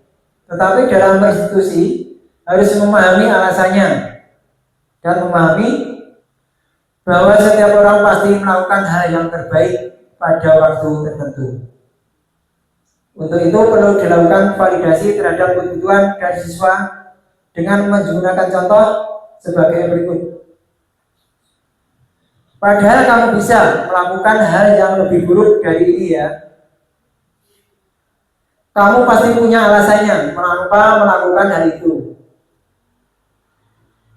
Tetapi dalam restitusi harus memahami alasannya dan memahami bahwa setiap orang pasti melakukan hal yang terbaik pada waktu tertentu. Untuk itu perlu dilakukan validasi terhadap kebutuhan dari siswa dengan menggunakan contoh sebagai berikut. Padahal kamu bisa melakukan hal yang lebih buruk dari ini ya. Kamu pasti punya alasannya mengapa melakukan hal itu.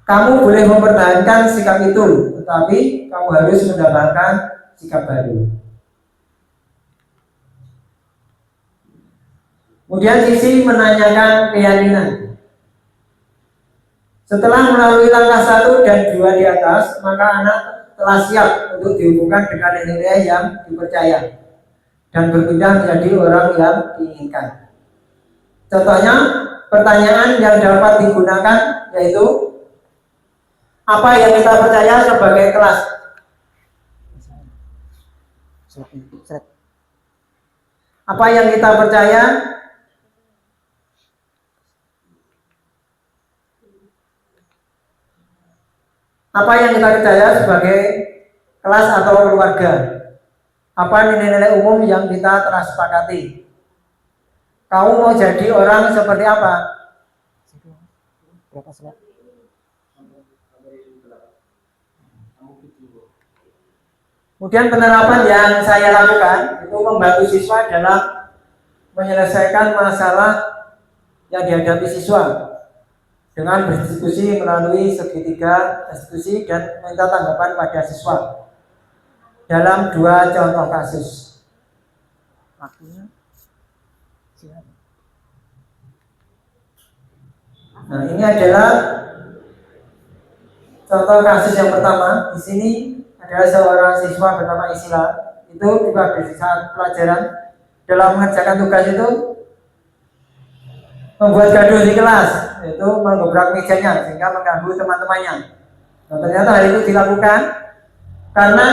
Kamu boleh mempertahankan sikap itu, tetapi kamu harus mendapatkan sikap baru. Kemudian sisi menanyakan keyakinan. Setelah melalui langkah 1 dan 2 di atas, maka anak telah siap untuk dihubungkan dengan nilai yang dipercaya dan berpindah menjadi orang yang diinginkan. Contohnya, pertanyaan yang dapat digunakan yaitu apa yang kita percaya sebagai kelas? Apa yang kita percaya? Apa yang kita percaya sebagai kelas atau keluarga? Apa nilai-nilai umum yang kita telah sepakati? Kamu mau jadi orang seperti apa? Kemudian penerapan yang saya lakukan itu membantu siswa dalam menyelesaikan masalah yang dihadapi siswa dengan berdiskusi melalui segitiga restitusi dan minta tanggapan pada siswa dalam 2 contoh kasus. Nah, ini adalah contoh kasus yang pertama. Di sini adalah seorang siswa bernama Isila. Itu juga di saat pelajaran dalam mengerjakan tugas itu membuat gaduh di kelas, yaitu mengobrak mejanya sehingga mengganggu teman-temannya. Nah, ternyata hal itu dilakukan karena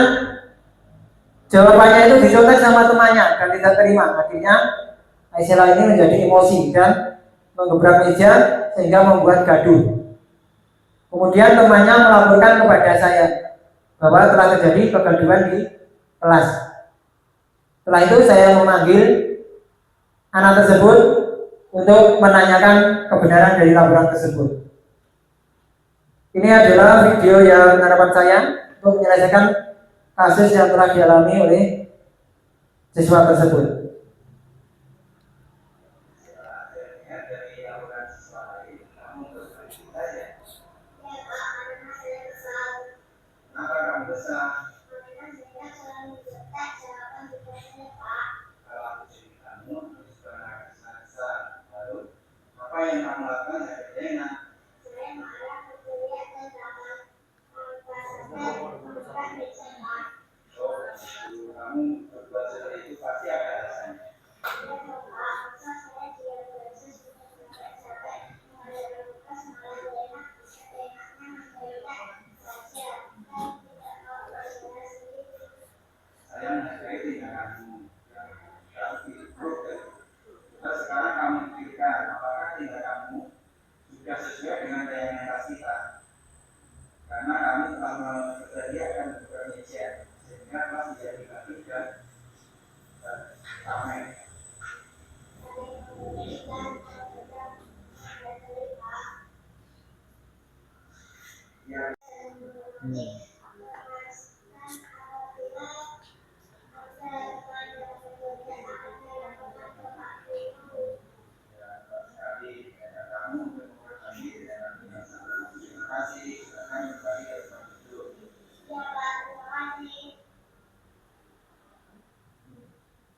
Jawabannya itu dicontek sama temannya dan tidak terima. Akhirnya Aisyah ini menjadi emosi dan menggebrak meja sehingga membuat gaduh. Kemudian temannya melaporkan kepada saya bahwa telah terjadi kegaduhan di kelas. Setelah itu saya memanggil anak tersebut untuk menanyakan kebenaran dari laporan tersebut. Ini adalah video yang harapan saya untuk menyelesaikan kasus yang telah dialami oleh siswa tersebut. Apa yang kamu lakukan dari enak? Kamu berbuat seperti itu pasti ada alasannya. Saya menghargai tindakanmu yang buruk dan sekarang kamu pikirkan apakah tindakanmu sudah sesuai dengan realitas kita. Karena kami telah menyediakan beberapa meja sehingga kelas menjadi bagus dan ramai. Ya.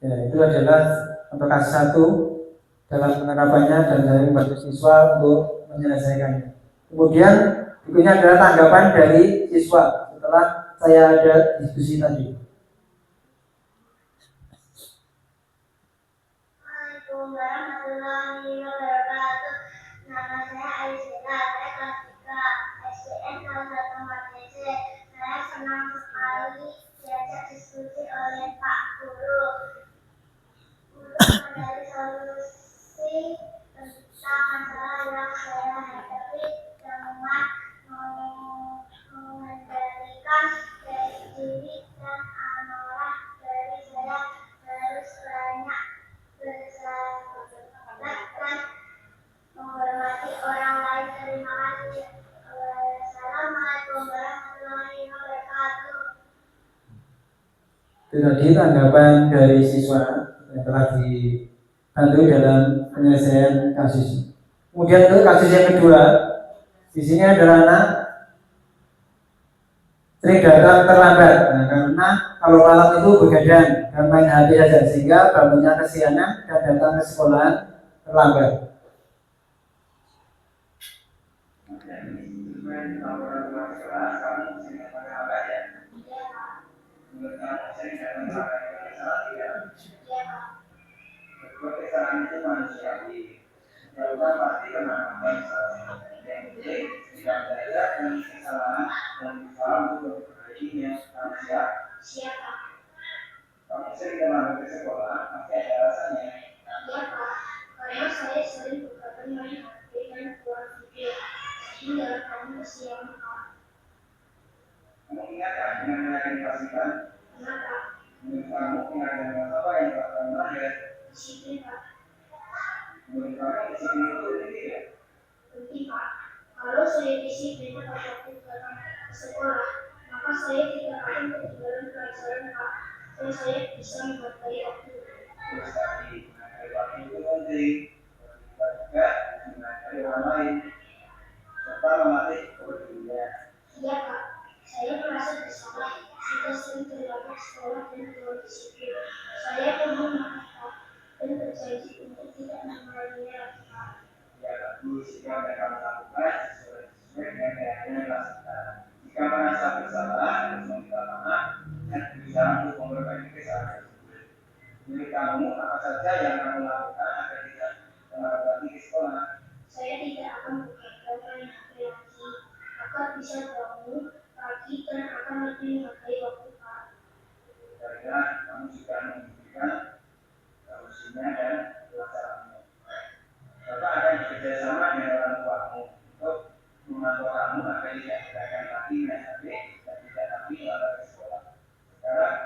Ya, itu adalah untuk kasus 1 dalam penerapannya dan saya membantu siswa untuk menyelesaikannya. Kemudian berikutnya adalah tanggapan dari siswa setelah saya ada diskusi tadi. Assalamualaikum warahmatullahi wabarakatuh. Nama saya Aisyah, saya kelas 3 SDN kelas 1 Matece. Saya senang sekali diajak diskusi oleh Pak Guru untuk mencari solusi tentang masalah yang saya hadapi dengan mengendalikan diri dan amarah dari saya harus banyak bersahabat dan menghormati orang lain. Terima kasih. Assalamualaikum warahmatullahi wabarakatuh. Itu tadi tanggapan dari siswa yang telah dibantu dalam penyelesaian kasus. Kemudian untuk kasus yang kedua, di sini adalah anak sering datang terlambat. Nah, karena kalau malam itu begadang dan main HP saja sehingga bangunnya kesiangan dan datang ke sekolah terlambat. Kesalahan itu manusiawi. Jawaban pasti kena tidak ada kesalahan dan kesalahan untuk memperbaikinya manusia. Siapa? Kamu sering datang ke sekolah, pasti ada alasannya. Iya Pak, karena saya sering begadang main HP dan buat video. Hingga kami siang Pak. Kamu ingat kan dengan merealisasikan? Kenapa? Menurut kamu pengadilan apa yang tak pernah ya? Disiplin Pak. Menurut kamu disiplin itu penting ya? Penting Pak. Kalau saya disiplin pada waktu datang ke sekolah, maka saya tidak akan ketinggalan pelajaran Pak. Dan saya bisa menghargai waktu. Terus tadi, menghargai waktu itu penting. Kita juga menghargai orang lain serta melatih kepedulian. Iya Pak, saya merasa bersalah jika sering terlambat sekolah dan kurang disiplin. Saya mohon maaf Pak dan berjanji untuk tidak mengulanginya lagi Pak. Ya, bagus. Jika mereka melakukan sesuai dengan yang dilakukan. Jika merasa bersalah, harus meminta maaf dan berusaha untuk memperbaiki kesalahan tersebut. Menurut kamu, apa saja yang kamu lakukan agar tidak kembali ke sekolah? Saya tidak akan begadang main HP lagi. Agar bisa bangun pagi dan akan lebih menghargai waktu Pak. Kira-kira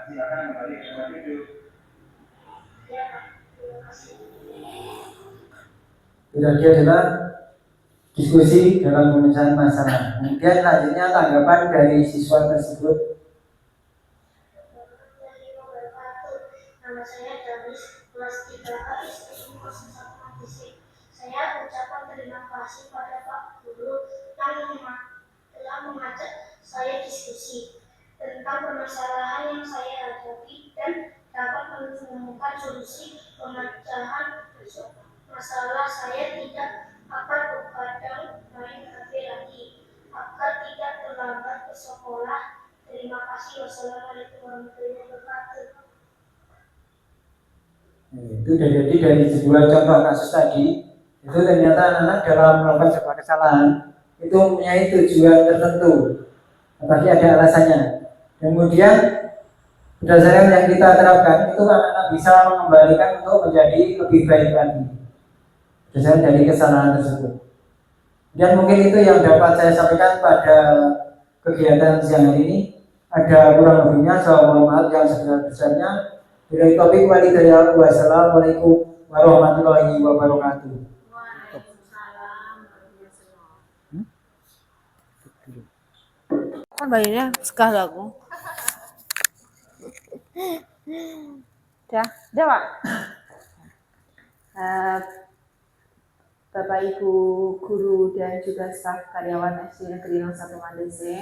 silakan kembali ke tempat duduk. Ya, Pak. Terima kasih. Itu tadi adalah diskusi dalam pemecahan masalah. Kemudian selanjutnya tanggapan dari siswa tersebut. Warahmatullahi wabarakatuh. Nama saya Danis, kelas 3A STM 01 Madisik. Saya ucapkan terima kasih pada Pak Guru yang telah mengajak saya diskusi tentang permasalahan yang saya hadapi dan dapat menemukan solusi pemecahan masalah. Saya tidak akan berkadang main HP lagi agar tidak terlambat ke sekolah. Terima kasih. Wassalamualaikum warahmatullahi wabarakatuh. Itu dari dua contoh kasus tadi, itu ternyata anak-anak dalam melakukan sebuah kesalahan itu mempunyai tujuan tertentu, apalagi ada alasannya. Kemudian berdasarkan yang kita terapkan itu anak-anak bisa mengembalikan untuk menjadi lebih baik lagi berdasarkan dari kesalahan tersebut. Dan mungkin itu yang dapat saya sampaikan pada kegiatan siang hari ini. Ada kurang lebihnya, saya mohon maaf yang sebesar-besarnya. Bila topik walidaya, wassalamualaikum warahmatullahi wabarakatuh. Kan bayinya sekali aku. Dah Pak. Bapak Ibu guru dan juga staf karyawan SD Negeri 01 Mandese.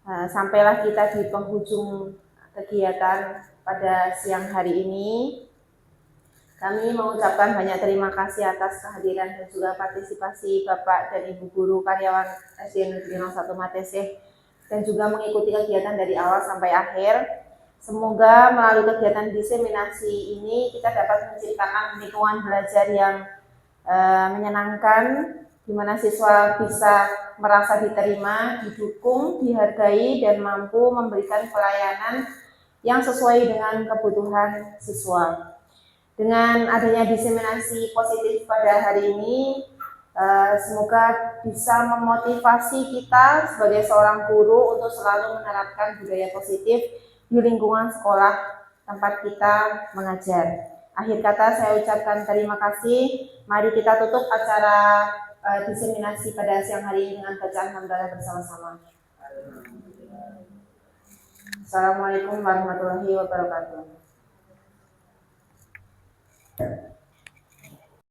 Sampailah kita di penghujung kegiatan pada siang hari ini. Kami mengucapkan banyak terima kasih atas kehadiran dan juga partisipasi Bapak dan Ibu guru karyawan SD Negeri 01 Mandese dan juga mengikuti kegiatan dari awal sampai akhir. Semoga melalui kegiatan diseminasi ini kita dapat menciptakan lingkungan belajar yang menyenangkan, di mana siswa bisa merasa diterima, didukung, dihargai, dan mampu memberikan pelayanan yang sesuai dengan kebutuhan siswa. Dengan adanya diseminasi positif pada hari ini, semoga bisa memotivasi kita sebagai seorang guru untuk selalu menerapkan budaya positif di lingkungan sekolah tempat kita mengajar. Akhir kata saya ucapkan terima kasih. Mari kita tutup acara diseminasi pada siang hari ini dengan bacaan hamdalah bersama-sama. Assalamualaikum warahmatullahi wabarakatuh.